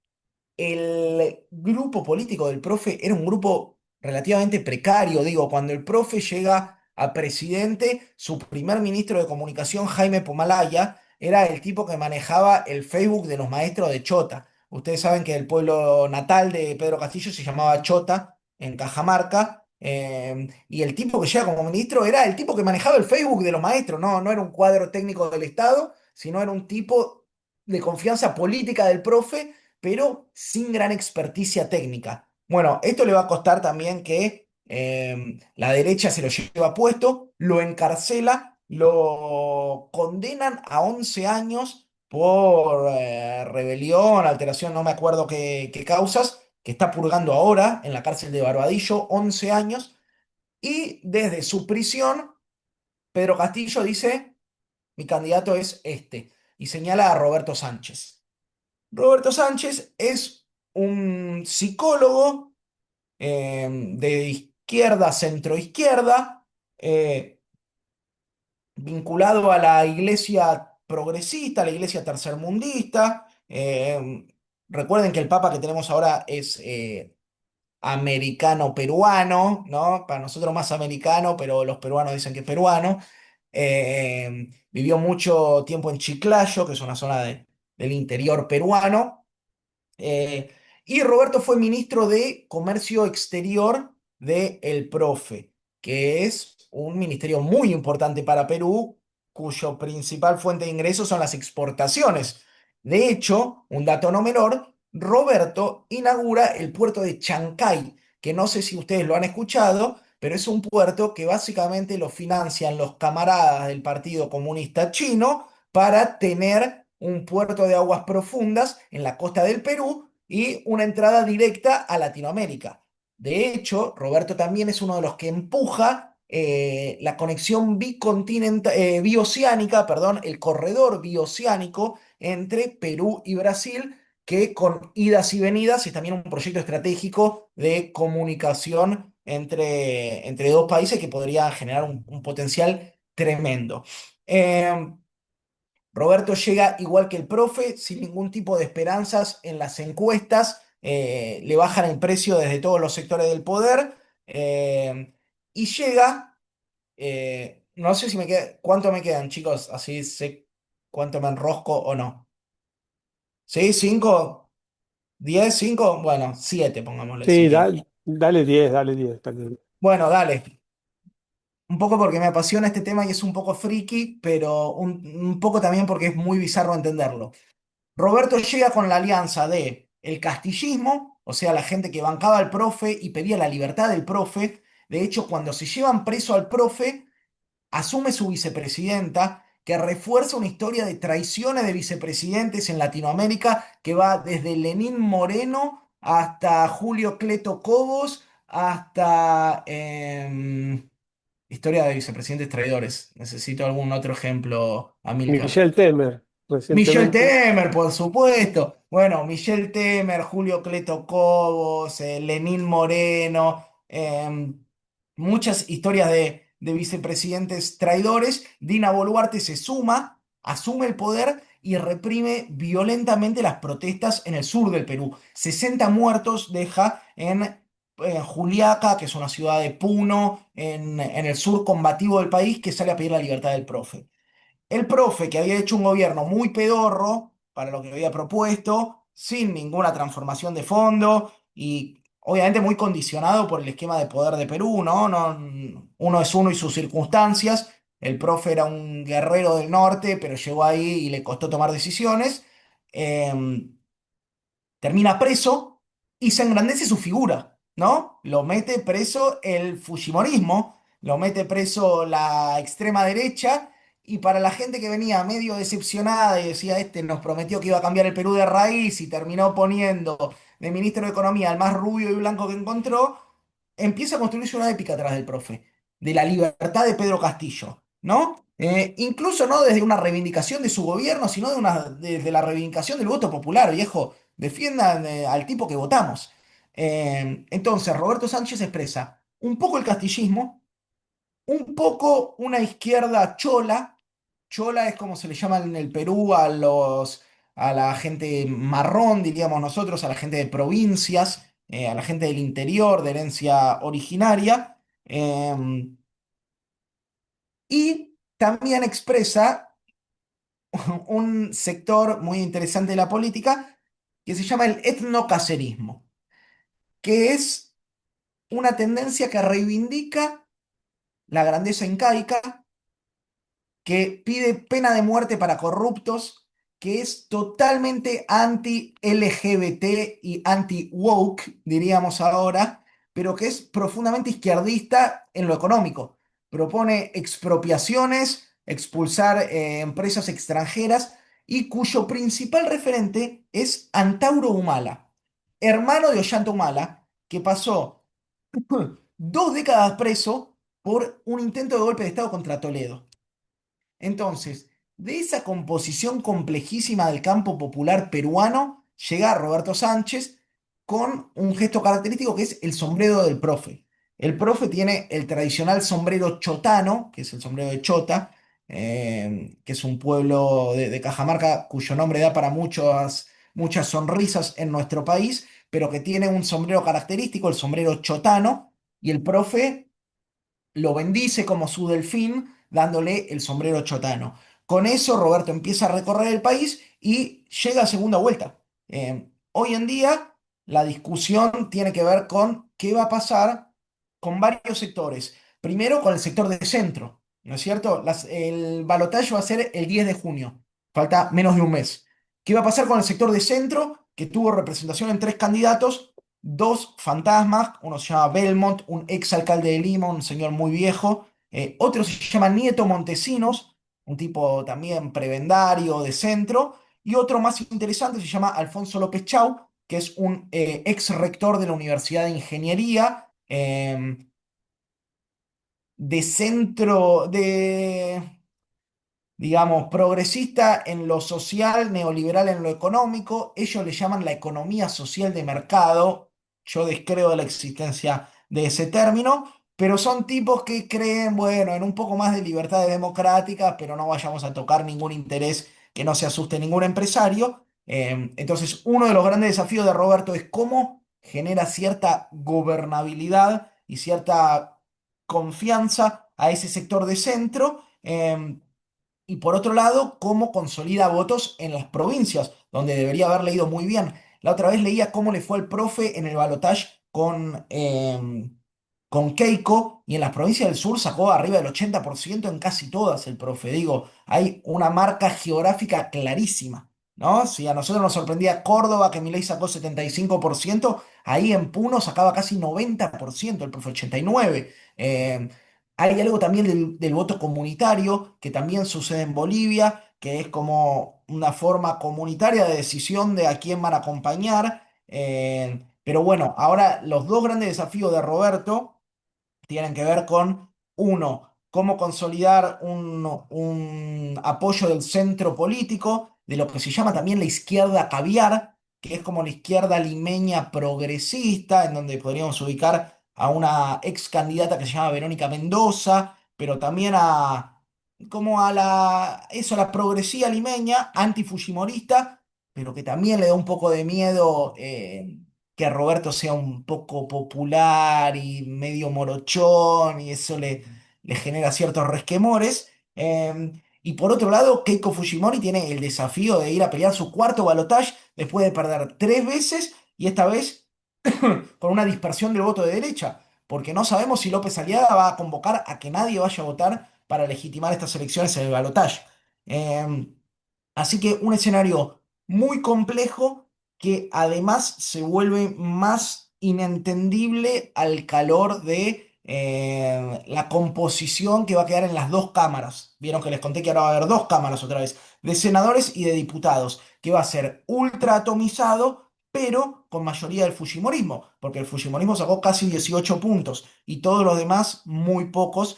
El grupo político del profe era un grupo relativamente precario, digo, cuando el profe llega a presidente, su primer ministro de comunicación, Jaime Pomalaya, era el tipo que manejaba el Facebook de los maestros de Chota. Ustedes saben que el pueblo natal de Pedro Castillo se llamaba Chota, en Cajamarca, y el tipo que llega como ministro era el tipo que manejaba el Facebook de los maestros, no, no era un cuadro técnico del Estado, sino era un tipo de confianza política del profe pero sin gran experticia técnica. Bueno, esto le va a costar también que la derecha se lo lleva puesto, lo encarcela, lo condenan a 11 años por rebelión, alteración, no me acuerdo qué causas, que está purgando ahora en la cárcel de Barbadillo, 11 años, y desde su prisión, Pedro Castillo dice, mi candidato es este, y señala a Roberto Sánchez. Roberto Sánchez es un psicólogo de izquierda, centroizquierda, eh, vinculado a la iglesia progresista, a la iglesia tercermundista. Recuerden que el papa que tenemos ahora es americano-peruano, ¿no? Para nosotros más americano, pero los peruanos dicen que es peruano. Vivió mucho tiempo en Chiclayo, que es una zona del interior peruano. Eh, y Roberto fue ministro de Comercio Exterior de El Profe, que es un ministerio muy importante para Perú, cuyo principal fuente de ingresos son las exportaciones. De hecho, un dato no menor, Roberto inaugura el puerto de Chancay, que no sé si ustedes lo han escuchado, pero es un puerto que básicamente lo financian los camaradas del Partido Comunista Chino para tener un puerto de aguas profundas en la costa del Perú y una entrada directa a Latinoamérica. De hecho, Roberto también es uno de los que empuja la conexión bioceánica, perdón, el corredor bioceánico entre Perú y Brasil, que con idas y venidas es también un proyecto estratégico de comunicación entre dos países que podría generar un potencial tremendo. Eh, Roberto llega igual que el profe, sin ningún tipo de esperanzas en las encuestas, le bajan el precio desde todos los sectores del poder y llega, no sé si me queda, cuánto me quedan, chicos, así sé cuánto me enrosco o no. ¿Sí? ¿Cinco? ¿10? ¿Cinco? Bueno, siete, pongámosle, si Sí, quieren. dale 10, dale 10. Bueno, dale. Un poco porque me apasiona este tema y es un poco friki, pero un poco también porque es muy bizarro entenderlo. Roberto llega con la alianza de el castillismo, o sea, la gente que bancaba al profe y pedía la libertad del profe. De hecho, cuando se llevan preso al profe, asume su vicepresidenta, que refuerza una historia de traiciones de vicepresidentes en Latinoamérica que va desde Lenín Moreno hasta Julio Cleto Cobos, hasta historia de vicepresidentes traidores. Necesito algún otro ejemplo, Amilcar. Michel Temer, Michel recientemente. Temer, por supuesto. Bueno, Michel Temer, Julio Cleto Cobos, Lenín Moreno, muchas historias de vicepresidentes traidores. Dina Boluarte se suma, asume el poder y reprime violentamente las protestas en el sur del Perú. 60 muertos deja en Juliaca, que es una ciudad de Puno, en el sur combativo del país, que sale a pedir la libertad del profe. El profe, que había hecho un gobierno muy pedorro para lo que había propuesto, sin ninguna transformación de fondo y obviamente muy condicionado por el esquema de poder de Perú, ¿no? Uno es uno y sus circunstancias. El profe era un guerrero del norte, pero llegó ahí y le costó tomar decisiones. Em, Termina preso y se engrandece su figura, ¿no? Lo mete preso el fujimorismo, lo mete preso la extrema derecha, y para la gente que venía medio decepcionada y decía, este nos prometió que iba a cambiar el Perú de raíz y terminó poniendo de ministro de Economía al más rubio y blanco que encontró, empieza a construirse una épica atrás del profe, de la libertad de Pedro Castillo, ¿no? Incluso no desde una reivindicación de su gobierno, sino desde la reivindicación del voto popular, viejo. Defiendan al tipo que votamos. Entonces, Roberto Sánchez expresa un poco el castillismo, un poco una izquierda chola. Chola es como se le llama en el Perú a la gente marrón, diríamos nosotros, a la gente de provincias, a la gente del interior, de herencia originaria. Y también expresa un sector muy interesante de la política que se llama el etnocacerismo, que es una tendencia que reivindica la grandeza incaica, que pide pena de muerte para corruptos, que es totalmente anti-LGBT y anti-woke, diríamos ahora, pero que es profundamente izquierdista en lo económico. Propone expropiaciones, expulsar empresas extranjeras y cuyo principal referente es Antauro Humala, hermano de Ollanta Humala, que pasó 2 décadas preso por un intento de golpe de Estado contra Toledo. Entonces, de esa composición complejísima del campo popular peruano, llega Roberto Sánchez con un gesto característico que es el sombrero del profe. El profe tiene el tradicional sombrero chotano, que es el sombrero de Chota, que es un pueblo de Cajamarca cuyo nombre da para muchas sonrisas en nuestro país, pero que tiene un sombrero característico, el sombrero chotano, y el profe lo bendice como su delfín, dándole el sombrero chotano. Con eso, Roberto empieza a recorrer el país y llega a segunda vuelta. Hoy en día, la discusión tiene que ver con qué va a pasar con varios sectores. Primero, con el sector de centro, ¿no es cierto? El balotaje va a ser el 10 de junio, falta menos de un mes. ¿Qué va a pasar con el sector de centro, que tuvo representación en tres candidatos? Dos fantasmas, uno se llama Belmont, un ex alcalde de Lima, un señor muy viejo, otro se llama Nieto Montesinos, un tipo también prebendario de centro, y otro más interesante se llama Alfonso López Chau, que es un ex rector de la Universidad de Ingeniería, de centro, digamos, progresista en lo social, neoliberal en lo económico. Ellos le llaman la economía social de mercado. Yo descreo de la existencia de ese término, pero son tipos que creen, bueno, en un poco más de libertades democráticas, pero no vayamos a tocar ningún interés que no se asuste ningún empresario. Entonces, uno de los grandes desafíos de Roberto es cómo genera cierta gobernabilidad y cierta confianza a ese sector de centro. Y por otro lado, cómo consolida votos en las provincias, donde debería haber leído muy bien. La otra vez leía cómo le fue al profe en el balotaje con Keiko, y en las provincias del sur sacó arriba del 80% en casi todas el profe. Digo, hay una marca geográfica clarísima, ¿no? Si a nosotros nos sorprendía Córdoba, que Milei sacó 75%, ahí en Puno sacaba casi 90%, el profe 89%. Hay algo también del voto comunitario que también sucede en Bolivia, que es como una forma comunitaria de decisión de a quién van a acompañar. Pero bueno, ahora los dos grandes desafíos de Roberto tienen que ver con, uno, cómo consolidar un apoyo del centro político, de lo que se llama también la izquierda caviar, que es como la izquierda limeña progresista, en donde podríamos ubicar a una ex candidata que se llama Verónica Mendoza, pero también como a la progresía limeña, antifujimorista, pero que también le da un poco de miedo. Que Roberto sea un poco popular y medio morochón y eso le genera ciertos resquemores. Y por otro lado, Keiko Fujimori tiene el desafío de ir a pelear su cuarto balotaje después de perder tres veces y esta vez con una dispersión del voto de derecha, porque no sabemos si López Aliaga va a convocar a que nadie vaya a votar para legitimar estas elecciones en el balotaje. Em, Así que un escenario muy complejo que además se vuelve más inentendible al calor de la composición que va a quedar en las dos cámaras. Vieron que les conté que ahora va a haber dos cámaras otra vez, de senadores y de diputados, que va a ser ultra atomizado, pero con mayoría del Fujimorismo, porque el Fujimorismo sacó casi 18 puntos y todos los demás muy pocos,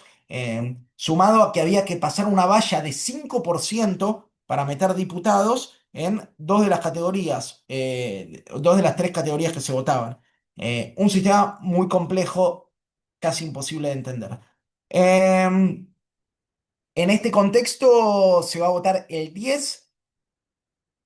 sumado a que había que pasar una valla de 5% para meter diputados en dos de las categorías, dos de las tres categorías que se votaban. Un sistema muy complejo, casi imposible de entender. En este contexto se va a votar el 10.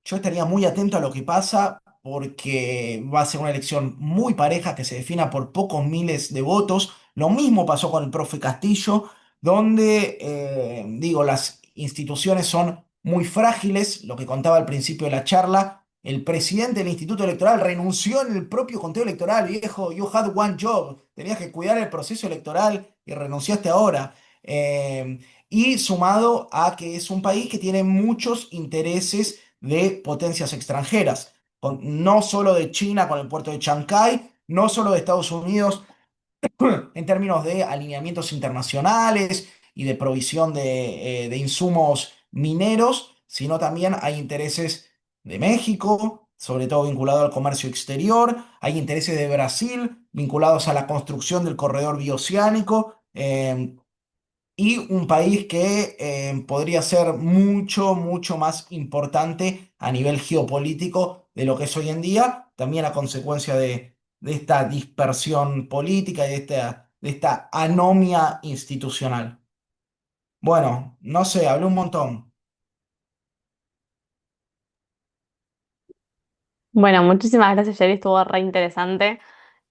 Yo estaría muy atento a lo que pasa porque va a ser una elección muy pareja que se defina por pocos miles de votos. Lo mismo pasó con el profe Castillo, donde, digo, las instituciones son muy frágiles. Lo que contaba al principio de la charla, el presidente del Instituto Electoral renunció en el propio conteo electoral, viejo. You had one job. Tenías que cuidar el proceso electoral y renunciaste ahora. Y sumado a que es un país que tiene muchos intereses de potencias extranjeras, no solo de China con el puerto de Chancay, no solo de Estados Unidos en términos de alineamientos internacionales y de provisión de insumos mineros, sino también hay intereses de México, sobre todo vinculado al comercio exterior, hay intereses de Brasil vinculados a la construcción del corredor bioceánico. Y un país que podría ser mucho, mucho más importante a nivel geopolítico de lo que es hoy en día, también a consecuencia de esta dispersión política y de esta anomia institucional. Bueno, no sé, hablé un montón. Bueno, muchísimas gracias, Jerry. Estuvo re interesante.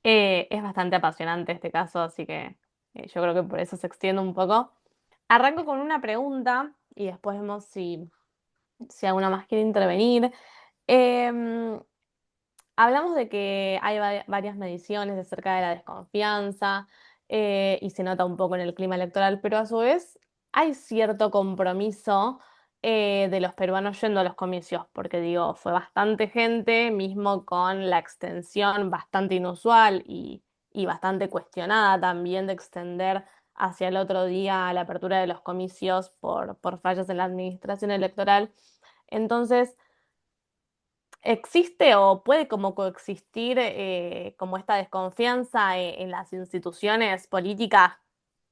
Es bastante apasionante este caso, así que yo creo que por eso se extiende un poco. Arranco con una pregunta y después vemos si alguna más quiere intervenir. Em, Hablamos de que hay varias mediciones acerca de la desconfianza y se nota un poco en el clima electoral, pero a su vez hay cierto compromiso de los peruanos yendo a los comicios, porque digo, fue bastante gente, mismo con la extensión bastante inusual y bastante cuestionada también de extender hacia el otro día la apertura de los comicios por fallas en la administración electoral. Entonces, ¿existe o puede como coexistir como esta desconfianza en las instituciones políticas,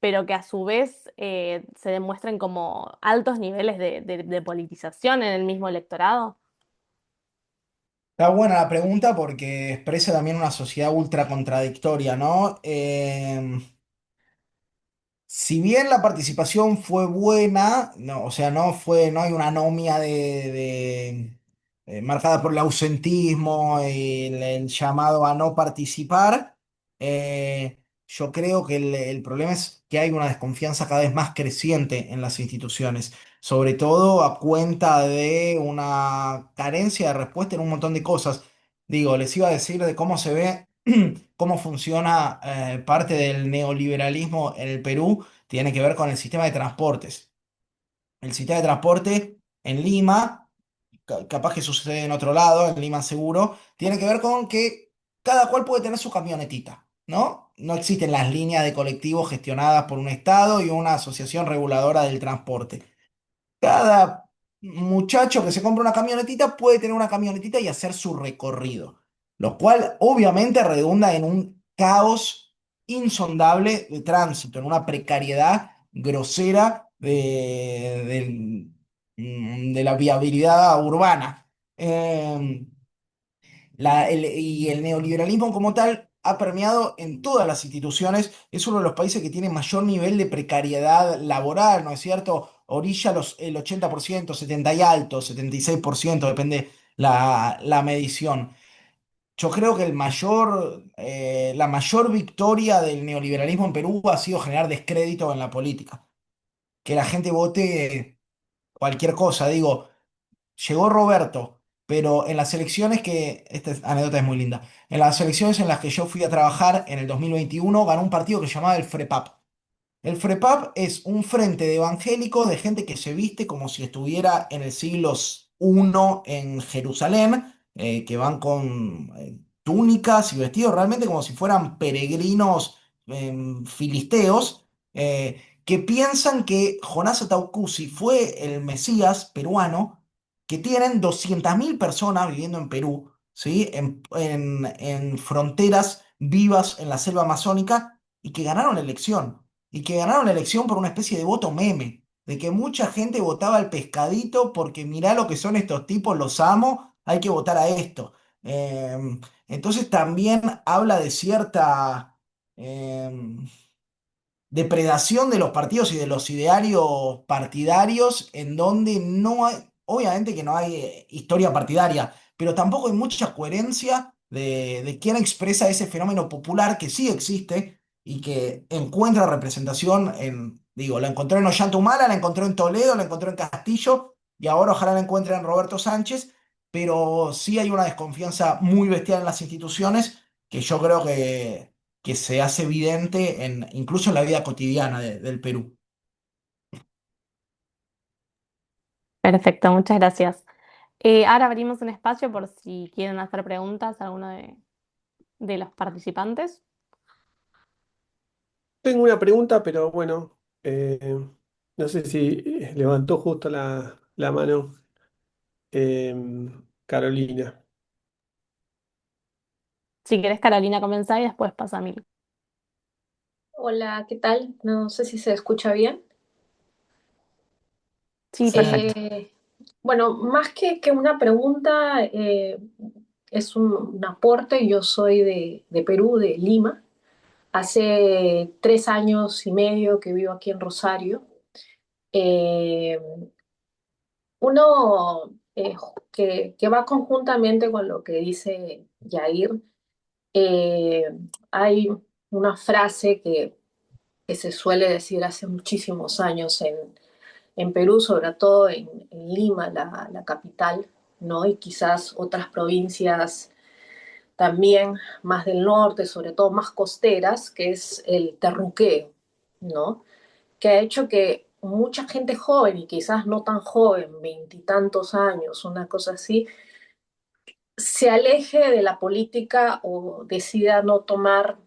pero que a su vez se demuestren como altos niveles de politización en el mismo electorado? Está buena la pregunta porque expresa también una sociedad ultra contradictoria, ¿no? Si bien la participación fue buena, no, o sea, no hay una anomia marcada por el ausentismo y el llamado a no participar. Yo creo que el problema es que hay una desconfianza cada vez más creciente en las instituciones, sobre todo a cuenta de una carencia de respuesta en un montón de cosas. Digo, les iba a decir de cómo se ve, cómo funciona parte del neoliberalismo en el Perú, tiene que ver con el sistema de transportes. El sistema de transporte en Lima, capaz que sucede en otro lado, en Lima seguro, tiene que ver con que cada cual puede tener su camionetita, ¿no? No existen las líneas de colectivos gestionadas por un Estado y una asociación reguladora del transporte. Cada muchacho que se compra una camionetita puede tener una camionetita y hacer su recorrido, lo cual obviamente redunda en un caos insondable de tránsito, en una precariedad grosera de la viabilidad urbana. Y el neoliberalismo como tal ha permeado en todas las instituciones. Es uno de los países que tiene mayor nivel de precariedad laboral, ¿no es cierto? Orilla el 80%, 70 y alto, 76%, depende la medición. Yo creo que la mayor victoria del neoliberalismo en Perú ha sido generar descrédito en la política. Que la gente vote cualquier cosa. Digo, llegó Roberto, pero en las elecciones esta anécdota es muy linda, en las elecciones en las que yo fui a trabajar en el 2021 ganó un partido que se llamaba el FREPAP. El FREPAP es un frente de evangélicos, de gente que se viste como si estuviera en el siglo I en Jerusalén, que van con túnicas y vestidos realmente como si fueran peregrinos filisteos, que piensan que Jonás Ataucusi fue el Mesías peruano, que tienen 200.000 personas viviendo en Perú, ¿sí? En fronteras vivas en la selva amazónica y que ganaron la elección y que ganaron la elección por una especie de voto meme, de que mucha gente votaba al pescadito porque mirá lo que son estos tipos, los amo, hay que votar a esto. Entonces también habla de cierta depredación de los partidos y de los idearios partidarios en donde no hay, obviamente que no hay historia partidaria, pero tampoco hay mucha coherencia de quién expresa ese fenómeno popular que sí existe y que encuentra representación digo, la encontró en Ollanta Humala, la encontró en Toledo, la encontró en Castillo y ahora ojalá la encuentre en Roberto Sánchez, pero sí hay una desconfianza muy bestial en las instituciones que yo creo que se hace evidente incluso en la vida cotidiana del Perú. Perfecto, muchas gracias. Ahora abrimos un espacio por si quieren hacer preguntas a alguno de los participantes. Tengo una pregunta, pero bueno, no sé si levantó justo la mano Carolina. Si querés, Carolina, comenzá y después pasa a mí. Hola, ¿qué tal? No sé si se escucha bien. Sí, perfecto. Sí. Eh, bueno, más que una pregunta, es un aporte. Yo soy de Perú, de Lima. Hace 3 años y medio que vivo aquí en Rosario. Eh, uno que va conjuntamente con lo que dice Yair, eh, hay una frase que se suele decir hace muchísimos años en Perú, sobre todo en Lima, la capital, ¿no? Y quizás otras provincias también más del norte, sobre todo más costeras, que es el terruqueo, ¿no? Que ha hecho que mucha gente joven y quizás no tan joven, veintitantos años, una cosa así, se aleje de la política o decida no tomar,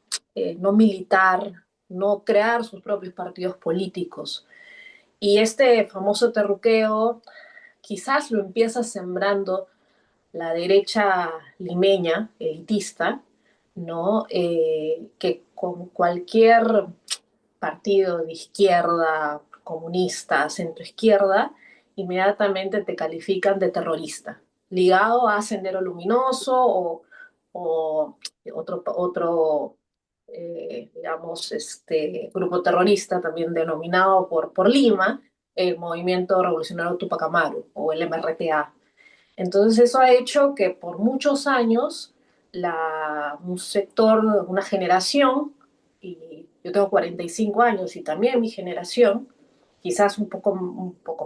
no militar, no crear sus propios partidos políticos. Y este famoso terruqueo quizás lo empieza sembrando la derecha limeña, elitista, ¿no? Que con cualquier partido de izquierda, comunista, centroizquierda, inmediatamente te califican de terrorista, ligado a Sendero Luminoso o otro digamos, grupo terrorista también denominado por Lima, el Movimiento Revolucionario Tupac Amaru o el MRTA. Entonces eso ha hecho que por muchos años un sector, una generación, y yo tengo 45 años y también mi generación, quizás un poco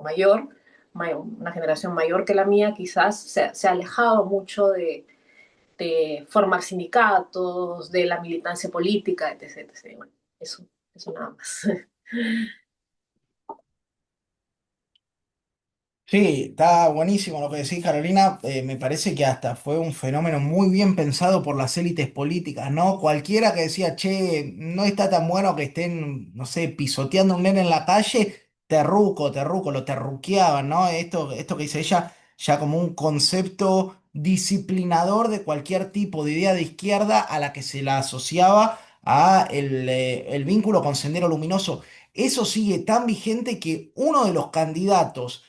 mayor, una generación mayor que la mía, quizás se ha alejado mucho de formar sindicatos, de la militancia política, etc. etc. Bueno, eso nada más. Sí, está buenísimo lo que decís, Carolina. Me parece que hasta fue un fenómeno muy bien pensado por las élites políticas, ¿no? Cualquiera que decía, che, no está tan bueno que estén, no sé, pisoteando a un nene en la calle, terruco, terruco, lo terruqueaban, ¿no? Esto que dice ella, ya como un concepto disciplinador de cualquier tipo de idea de izquierda a la que se la asociaba a el vínculo con Sendero Luminoso. Eso sigue tan vigente que uno de los candidatos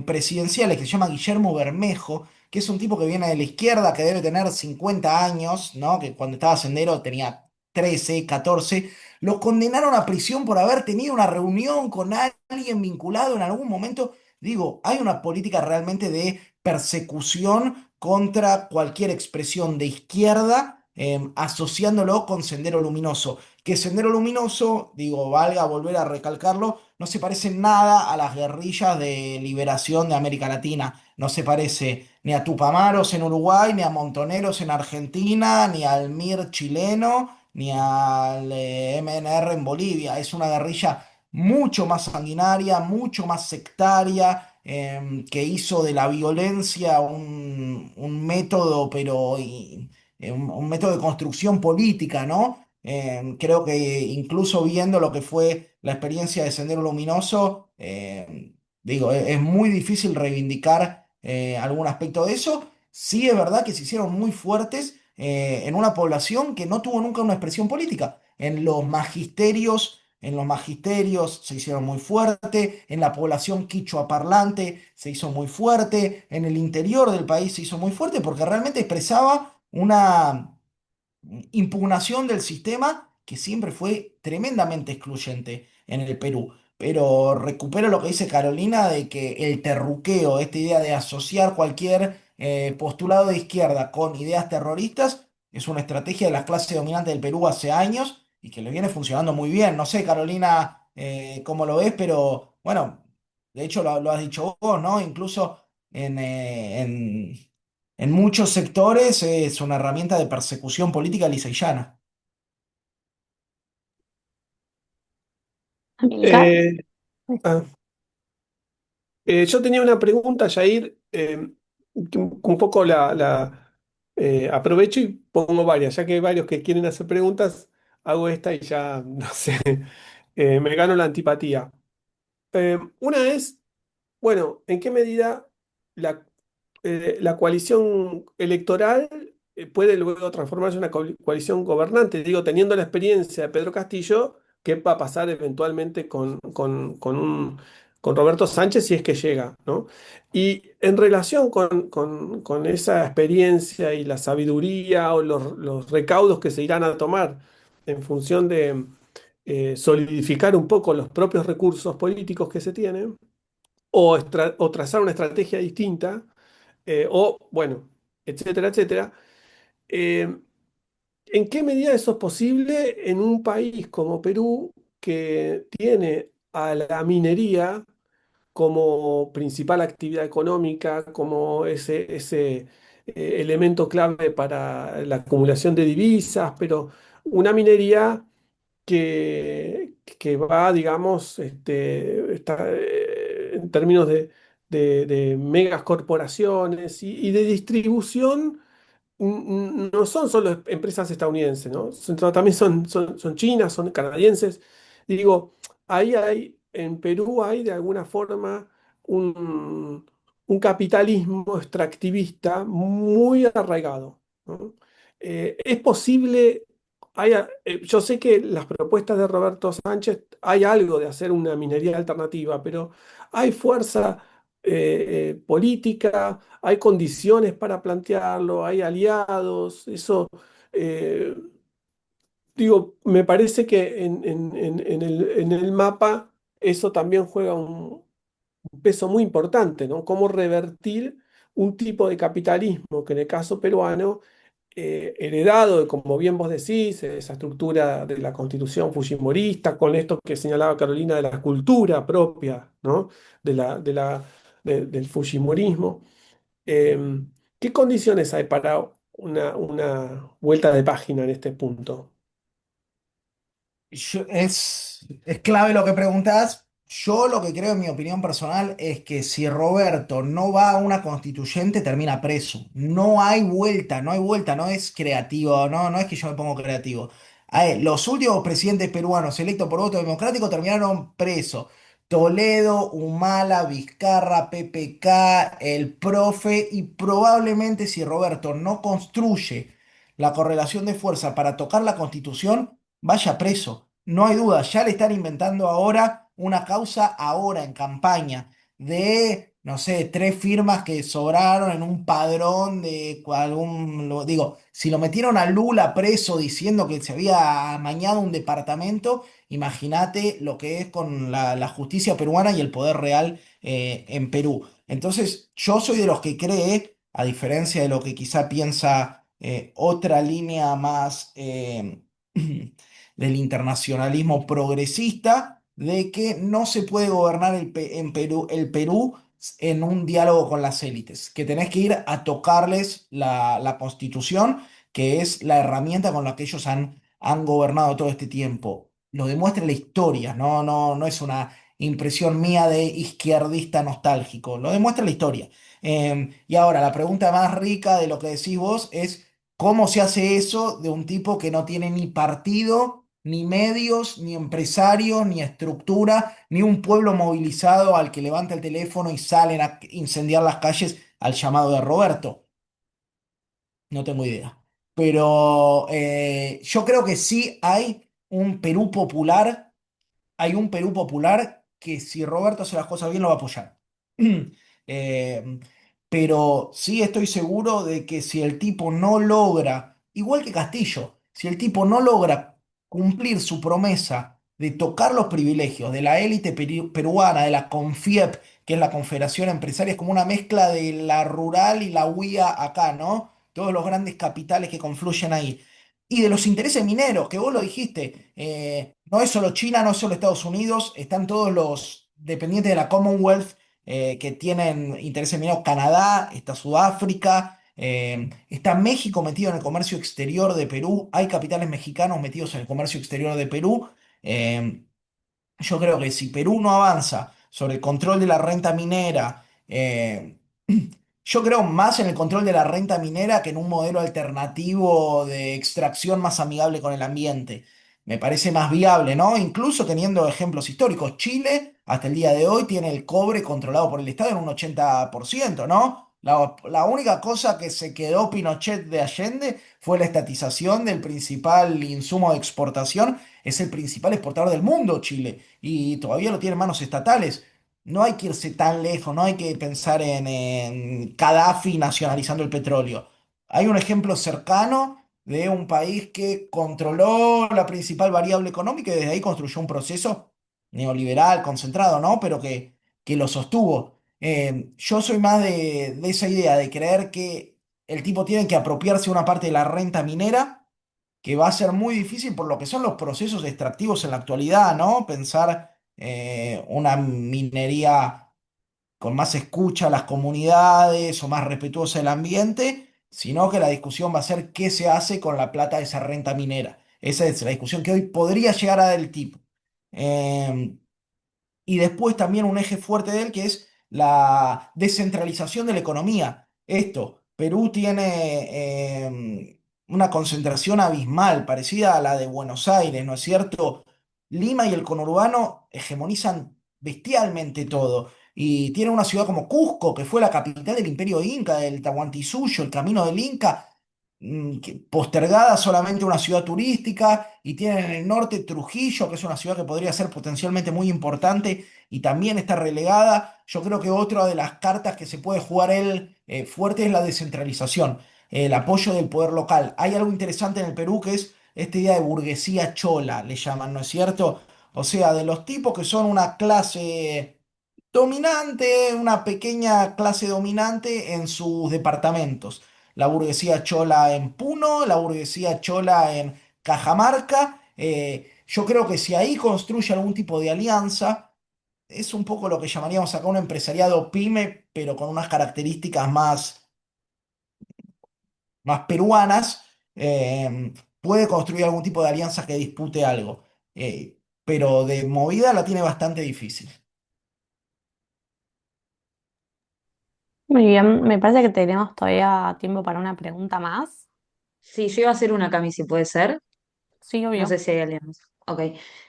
presidenciales que se llama Guillermo Bermejo, que es un tipo que viene de la izquierda, que debe tener 50 años, ¿no? Que cuando estaba Sendero tenía 13, 14, lo condenaron a prisión por haber tenido una reunión con alguien vinculado en algún momento. Digo, hay una política realmente de persecución contra cualquier expresión de izquierda, asociándolo con Sendero Luminoso. Que Sendero Luminoso, digo, valga volver a recalcarlo, no se parece en nada a las guerrillas de liberación de América Latina. No se parece ni a Tupamaros en Uruguay, ni a Montoneros en Argentina, ni al MIR chileno, ni al MNR en Bolivia. Es una guerrilla mucho más sanguinaria, mucho más sectaria, que hizo de la violencia un método, pero un método de construcción política, ¿no? Creo que incluso viendo lo que fue la experiencia de Sendero Luminoso, digo, es muy difícil reivindicar algún aspecto de eso. Sí es verdad que se hicieron muy fuertes en una población que no tuvo nunca una expresión política. En los magisterios se hicieron muy fuerte, en la población quichua parlante se hizo muy fuerte, en el interior del país se hizo muy fuerte porque realmente expresaba una impugnación del sistema que siempre fue tremendamente excluyente en el Perú. Pero recupero lo que dice Carolina de que el terruqueo, esta idea de asociar cualquier postulado de izquierda con ideas terroristas, es una estrategia de las clases dominantes del Perú hace años y que le viene funcionando muy bien. No sé, Carolina, cómo lo ves, pero bueno, de hecho lo has dicho vos, ¿no? Incluso en muchos sectores es una herramienta de persecución política lisa y llana. Amilcar. Eh, ah, yo tenía una pregunta, Jair, que un poco aprovecho y pongo varias, ya que hay varios que quieren hacer preguntas, hago esta y ya, no sé, me gano la antipatía. Una es, bueno, ¿en qué medida la, la coalición electoral puede luego transformarse en una coalición gobernante? Digo, teniendo la experiencia de Pedro Castillo, ¿qué va a pasar eventualmente con Roberto Sánchez si es que llega, ¿no? Y en relación con esa experiencia y la sabiduría o los recaudos que se irán a tomar en función de solidificar un poco los propios recursos políticos que se tienen, o trazar una estrategia distinta, o bueno, etcétera, etcétera. Eh, ¿En qué medida eso es posible en un país como Perú, que tiene a la minería como principal actividad económica, como ese elemento clave para la acumulación de divisas, pero una minería que va, digamos, en términos de megas corporaciones y de distribución no son solo empresas estadounidenses, ¿no? También son chinas, son canadienses. Digo, en Perú hay de alguna forma un, un capitalismo extractivista muy arraigado, ¿no? Es posible, yo sé que las propuestas de Roberto Sánchez hay algo de hacer una minería alternativa, pero hay fuerza política, hay condiciones para plantearlo, hay aliados, eso, eh, digo, me parece que en el mapa eso también juega un peso muy importante, ¿no? Cómo revertir un tipo de capitalismo que en el caso peruano, heredado, como bien vos decís, esa estructura de la constitución fujimorista, con esto que señalaba Carolina de la cultura propia, ¿no? Del fujimorismo. ¿Qué condiciones hay para una vuelta de página en este punto? Es clave lo que preguntás. Yo lo que creo, en mi opinión personal, es que si Roberto no va a una constituyente, termina preso. No hay vuelta, no hay vuelta, no es creativo, no es que yo me pongo creativo. Los últimos presidentes peruanos electos por voto democrático terminaron presos. Toledo, Humala, Vizcarra, PPK, el profe, y probablemente si Roberto no construye la correlación de fuerza para tocar la constitución, vaya preso. No hay duda, ya le están inventando ahora una causa ahora en campaña de, no sé, tres firmas que sobraron en un padrón de algún, digo, si lo metieron a Lula preso diciendo que se había amañado un departamento, imagínate lo que es con la justicia peruana y el poder real en Perú. Entonces, yo soy de los que cree, a diferencia de lo que quizá piensa otra línea más del internacionalismo progresista, de que no se puede gobernar el Perú en un diálogo con las élites, que tenés que ir a tocarles la constitución, que es la herramienta con la que ellos han gobernado todo este tiempo. Lo demuestra la historia, no es una impresión mía de izquierdista nostálgico, lo demuestra la historia. Y ahora, la pregunta más rica de lo que decís vos es: ¿cómo se hace eso de un tipo que no tiene ni partido, ni medios, ni empresarios, ni estructura, ni un pueblo movilizado al que levanta el teléfono y salen a incendiar las calles al llamado de Roberto? No tengo idea. Pero yo creo que sí hay un Perú popular que si Roberto hace las cosas bien lo va a apoyar. Eh, pero sí estoy seguro de que si el tipo no logra, igual que Castillo, si el tipo no logra cumplir su promesa de tocar los privilegios de la élite peruana, de la CONFIEP, que es la Confederación Empresaria, es como una mezcla de la rural y la UIA acá, ¿no? Todos los grandes capitales que confluyen ahí. Y de los intereses mineros, que vos lo dijiste, no es solo China, no es solo Estados Unidos, están todos los dependientes de la Commonwealth que tienen intereses mineros. Canadá, está Sudáfrica, está México metido en el comercio exterior de Perú, hay capitales mexicanos metidos en el comercio exterior de Perú. eh, yo creo que si Perú no avanza sobre el control de la renta minera, yo creo más en el control de la renta minera que en un modelo alternativo de extracción más amigable con el ambiente. Me parece más viable, ¿no? Incluso teniendo ejemplos históricos. Chile, hasta el día de hoy, tiene el cobre controlado por el Estado en un 80%, ¿no? La única cosa que se quedó Pinochet de Allende fue la estatización del principal insumo de exportación. Es el principal exportador del mundo, Chile, y todavía lo tiene en manos estatales. No hay que irse tan lejos, no hay que pensar en Gaddafi nacionalizando el petróleo. Hay un ejemplo cercano de un país que controló la principal variable económica y desde ahí construyó un proceso neoliberal, concentrado, ¿no? Pero que lo sostuvo. Yo soy más de esa idea, de creer que el tipo tiene que apropiarse una parte de la renta minera que va a ser muy difícil por lo que son los procesos extractivos en la actualidad, ¿no? Pensar una minería con más escucha a las comunidades o más respetuosa del ambiente, sino que la discusión va a ser qué se hace con la plata de esa renta minera. Esa es la discusión que hoy podría llegar a dar el tipo. Em, y después también un eje fuerte de él que es la descentralización de la economía. Esto, Perú tiene una concentración abismal, parecida a la de Buenos Aires, ¿no es cierto? Lima y el conurbano hegemonizan bestialmente todo. Y tiene una ciudad como Cusco, que fue la capital del Imperio Inca, del Tahuantinsuyo, el camino del Inca, postergada solamente una ciudad turística, y tienen en el norte Trujillo, que es una ciudad que podría ser potencialmente muy importante y también está relegada. Yo creo que otra de las cartas que se puede jugar él fuerte es la descentralización, el apoyo del poder local. Hay algo interesante en el Perú que es esta idea de burguesía chola, le llaman, ¿no es cierto? O sea, de los tipos que son una clase dominante, una pequeña clase dominante en sus departamentos. La burguesía chola en Puno, la burguesía chola en Cajamarca. Yo creo que si ahí construye algún tipo de alianza, es un poco lo que llamaríamos acá un empresariado pyme, pero con unas características más peruanas, puede construir algún tipo de alianza que dispute algo. Pero de movida la tiene bastante difícil. Muy bien, me parece que tenemos todavía tiempo para una pregunta más. Sí, yo iba a hacer una, Cami, si puede ser. Sí, No obvio. sé si hay alguien más. Ok.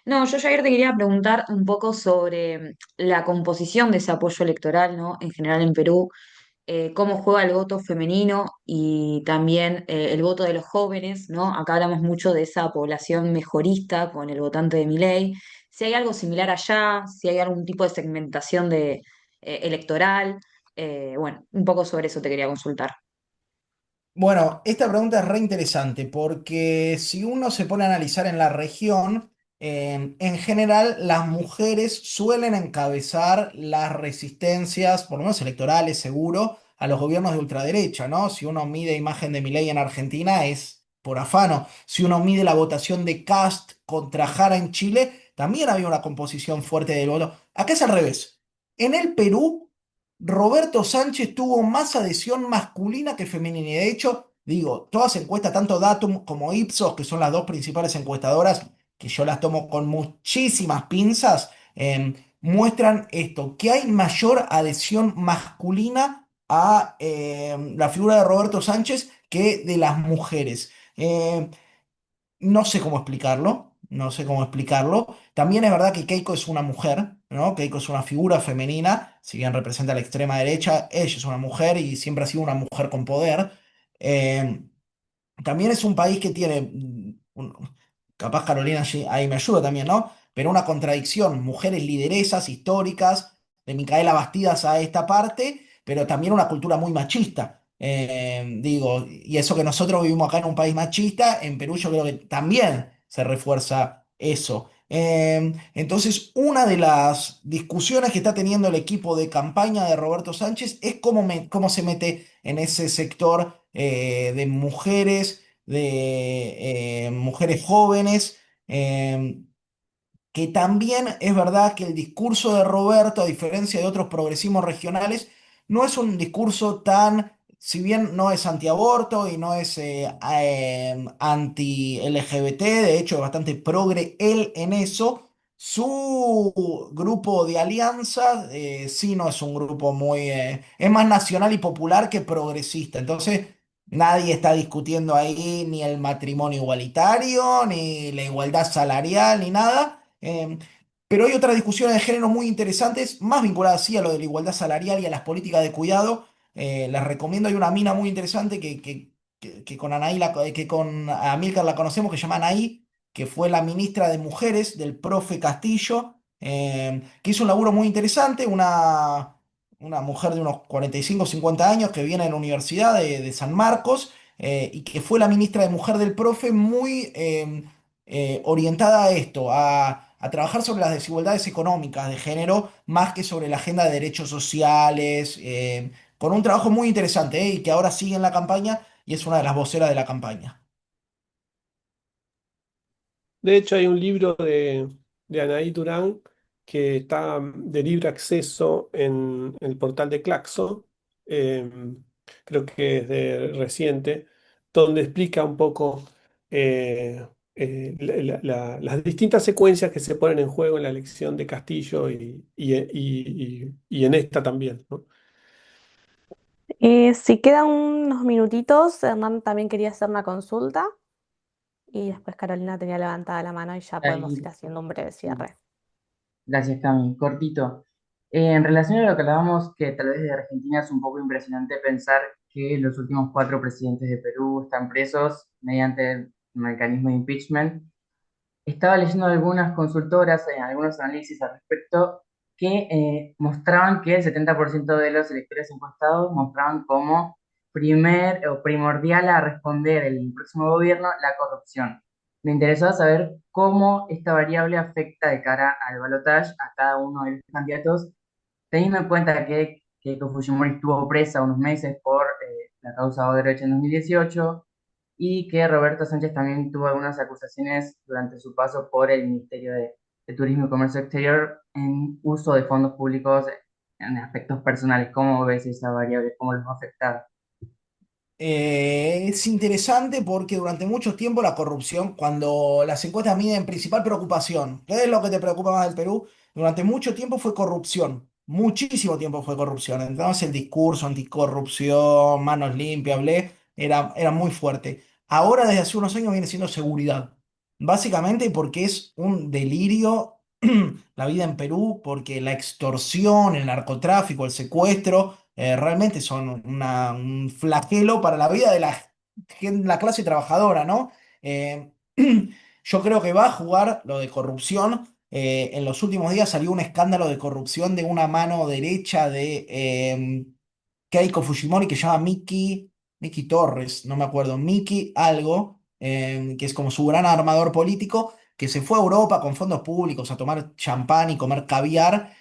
No, yo Jair te quería preguntar un poco sobre la composición de ese apoyo electoral, ¿no? En general en Perú, cómo juega el voto femenino y también el voto de los jóvenes, ¿no? Acá hablamos mucho de esa población mejorista con el votante de Milei. Si hay algo similar allá, si hay algún tipo de segmentación electoral, bueno, un poco sobre eso te quería consultar. Bueno, esta pregunta es re interesante porque si uno se pone a analizar en la región, en general las mujeres suelen encabezar las resistencias, por lo menos electorales, seguro, a los gobiernos de ultraderecha, ¿no? Si uno mide imagen de Milei en Argentina es por afano. Si uno mide la votación de Cast contra Jara en Chile, también había una composición fuerte del voto. Acá es al revés. En el Perú Roberto Sánchez tuvo más adhesión masculina que femenina. Y de hecho, digo, todas encuestas, tanto Datum como Ipsos, que son las dos principales encuestadoras, que yo las tomo con muchísimas pinzas, muestran esto, que hay mayor adhesión masculina a la figura de Roberto Sánchez que de las mujeres. No sé cómo explicarlo, no sé cómo explicarlo. También es verdad que Keiko es una mujer, ¿no? Keiko es una figura femenina, si bien representa a la extrema derecha, ella es una mujer y siempre ha sido una mujer con poder. Eh, También es un país que tiene, capaz Carolina ahí me ayuda también, ¿no? Pero una contradicción, mujeres lideresas históricas, de Micaela Bastidas a esta parte, pero también una cultura muy machista. Digo, y eso que nosotros vivimos acá en un país machista, en Perú yo creo que también se refuerza eso. Entonces, una de las discusiones que está teniendo el equipo de campaña de Roberto Sánchez es cómo se mete en ese sector de mujeres, de mujeres jóvenes, eh, que también es verdad que el discurso de Roberto, a diferencia de otros progresismos regionales, no es un discurso tan, si bien no es antiaborto y no es anti-LGBT, de hecho es bastante progre él en eso. Su grupo de alianza sí no es un grupo muy, es más nacional y popular que progresista. Entonces, nadie está discutiendo ahí ni el matrimonio igualitario, ni la igualdad salarial, ni nada. Pero hay otras discusiones de género muy interesantes, más vinculadas sí a lo de la igualdad salarial y a las políticas de cuidado. Les recomiendo, hay una mina muy interesante que con Anaí que con Amílcar la conocemos, que se llama Anaí, que fue la ministra de Mujeres del profe Castillo, que hizo un laburo muy interesante, una mujer de unos 45 o 50 años que viene de la Universidad de San Marcos, y que fue la ministra de Mujer del profe muy orientada a esto, a trabajar sobre las desigualdades económicas de género, más que sobre la agenda de derechos sociales, con un trabajo muy interesante, y que ahora sigue en la campaña y es una de las voceras de la campaña. De hecho, hay un libro de Anaí Durán que está de libre acceso en el portal de Claxo, eh, creo que es de reciente, donde explica un poco las distintas secuencias que se ponen en juego en la elección de Castillo y en esta también, ¿no? Si quedan unos minutitos, Hernán también quería hacer una consulta y después Carolina tenía levantada la mano y ya podemos ir Ahí, haciendo un breve sí. cierre. Gracias, Cami. Cortito. En relación a lo que hablábamos, que tal vez de Argentina es un poco impresionante pensar que los últimos cuatro presidentes de Perú están presos mediante el mecanismo de impeachment. Estaba leyendo algunas consultoras, algunos análisis al respecto, que mostraban que el 70% de los electores encuestados mostraban como primer o primordial a responder el próximo gobierno la corrupción. Me interesaba saber cómo esta variable afecta de cara al balotaje a cada uno de los candidatos, teniendo en cuenta que Keiko Fujimori estuvo presa unos meses por la causa Odebrecht en 2018 y que Roberto Sánchez también tuvo algunas acusaciones durante su paso por el Ministerio de Turismo y Comercio Exterior en uso de fondos públicos en aspectos personales. ¿Cómo ves esa variable? ¿Cómo los va a afectar? Es interesante porque durante mucho tiempo la corrupción, cuando las encuestas miden principal preocupación, ¿qué es lo que te preocupa más del Perú? Durante mucho tiempo fue corrupción, muchísimo tiempo fue corrupción. Entonces el discurso anticorrupción, manos limpias, era muy fuerte. Ahora desde hace unos años viene siendo seguridad. Básicamente porque es un delirio la vida en Perú, porque la extorsión, el narcotráfico, el secuestro realmente son un flagelo para la vida de la clase trabajadora, ¿no? Eh, yo creo que va a jugar lo de corrupción. En los últimos días salió un escándalo de corrupción de una mano derecha de Keiko Fujimori que se llama Miki Torres, no me acuerdo, Miki algo, que es como su gran armador político, que se fue a Europa con fondos públicos a tomar champán y comer caviar.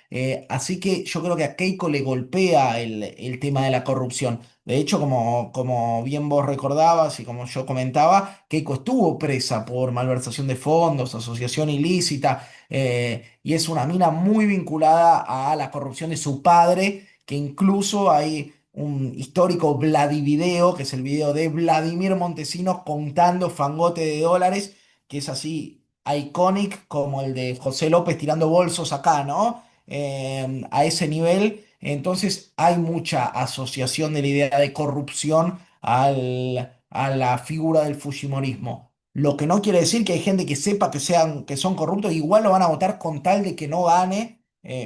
Así que yo creo que a Keiko le golpea el tema de la corrupción. De hecho, como bien vos recordabas y como yo comentaba, Keiko estuvo presa por malversación de fondos, asociación ilícita, y es una mina muy vinculada a la corrupción de su padre, que incluso hay un histórico Vladivideo, que es el video de Vladimir Montesinos contando fangote de dólares, que es así iconic como el de José López tirando bolsos acá, ¿no? A ese nivel. Entonces hay mucha asociación de la idea de corrupción a la figura del Fujimorismo. Lo que no quiere decir que hay gente que sepa que son corruptos, igual lo van a votar con tal de que no gane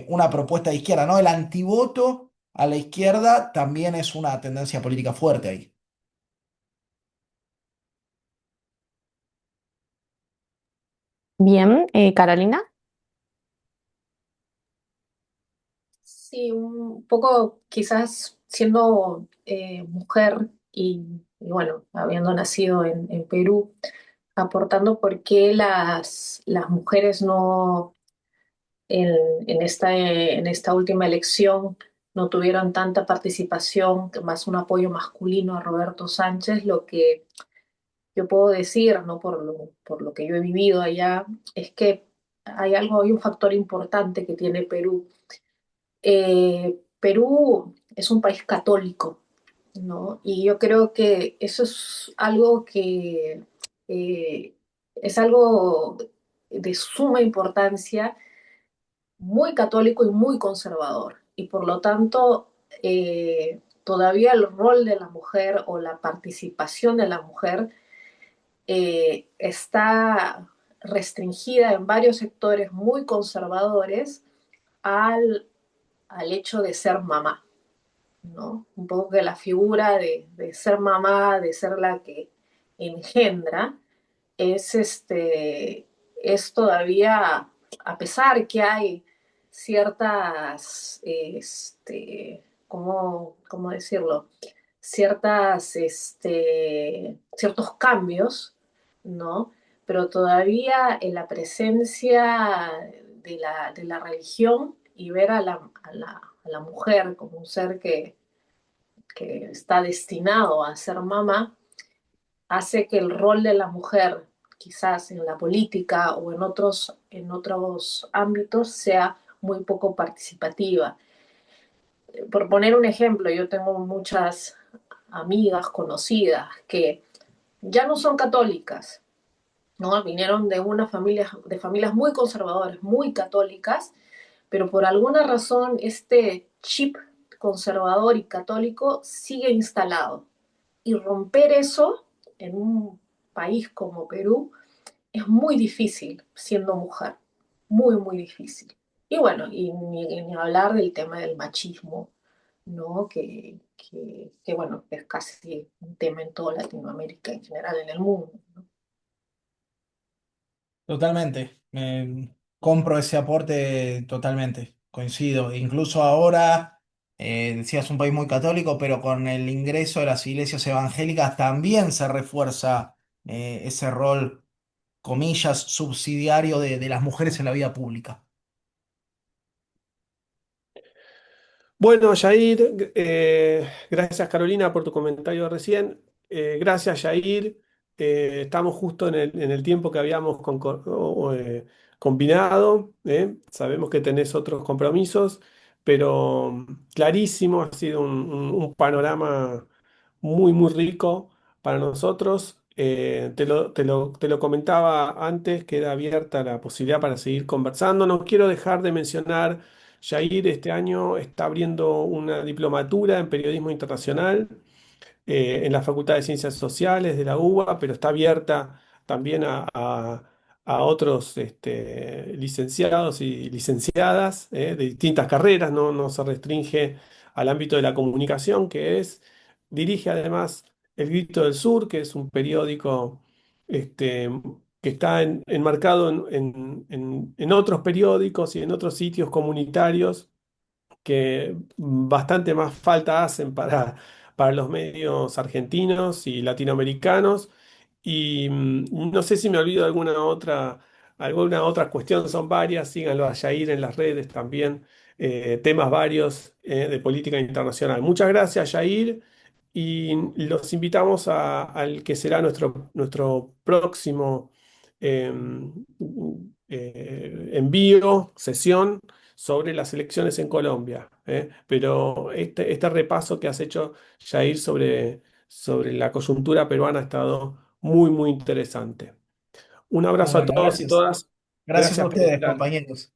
una propuesta de izquierda, ¿no? El antivoto a la izquierda también es una tendencia política fuerte ahí. Bien, Carolina. Sí, un poco quizás siendo mujer y bueno, habiendo nacido en Perú, aportando por qué las mujeres no en, en esta última elección no tuvieron tanta participación, más un apoyo masculino a Roberto Sánchez. Lo que yo puedo decir, ¿no? Por lo que yo he vivido allá, es que hay un factor importante que tiene Perú. Perú es un país católico, ¿no? Y yo creo que eso es algo que es algo de suma importancia, muy católico y muy conservador. Y por lo tanto, todavía el rol de la mujer o la participación de la mujer está restringida en varios sectores muy conservadores al, al hecho de ser mamá, ¿no? Un poco que la figura de ser mamá, de ser la que engendra, es, es todavía, a pesar que hay ciertas, ¿cómo decirlo? Ciertos cambios, ¿no? Pero todavía en la presencia de la religión y ver a la mujer como un ser que está destinado a ser mamá, hace que el rol de la mujer quizás en la política o en otros ámbitos sea muy poco participativa. Por poner un ejemplo, yo tengo muchas amigas conocidas que ya no son católicas, ¿no? Vinieron de familias muy conservadoras, muy católicas, pero por alguna razón este chip conservador y católico sigue instalado. Y romper eso en un país como Perú es muy difícil siendo mujer, muy, muy difícil. Y bueno, y ni hablar del tema del machismo, ¿no? Bueno, es casi un tema en toda Latinoamérica, en general en el mundo, ¿no? Totalmente. Compro ese aporte totalmente. Coincido. Incluso ahora, decías un país muy católico, pero con el ingreso de las iglesias evangélicas también se refuerza ese rol, comillas, subsidiario de las mujeres en la vida pública. Bueno, Yair, gracias Carolina por tu comentario recién. Gracias, Yair. Estamos justo en el tiempo que habíamos combinado. Sabemos que tenés otros compromisos, pero clarísimo, ha sido un panorama muy, muy rico para nosotros. Te lo comentaba antes, queda abierta la posibilidad para seguir conversando. No quiero dejar de mencionar. Jair este año está abriendo una diplomatura en periodismo internacional en la Facultad de Ciencias Sociales de la UBA, pero está abierta también a otros licenciados y licenciadas de distintas carreras, no se restringe al ámbito de la comunicación, dirige además El Grito del Sur, que es un periódico este, que está enmarcado en otros periódicos y en otros sitios comunitarios que bastante más falta hacen para los medios argentinos y latinoamericanos. Y no sé si me olvido de alguna otra cuestión, son varias, síganlo a Yair en las redes también, temas varios de política internacional. Muchas gracias, Yair, y los invitamos al que será nuestro próximo eh, envío, sesión sobre las elecciones en Colombia. Pero este repaso que has hecho, Jair, sobre la coyuntura peruana ha estado muy, muy interesante. Un abrazo a Bueno, todos y gracias. todas. Gracias a Gracias por ustedes, estar. compañeros.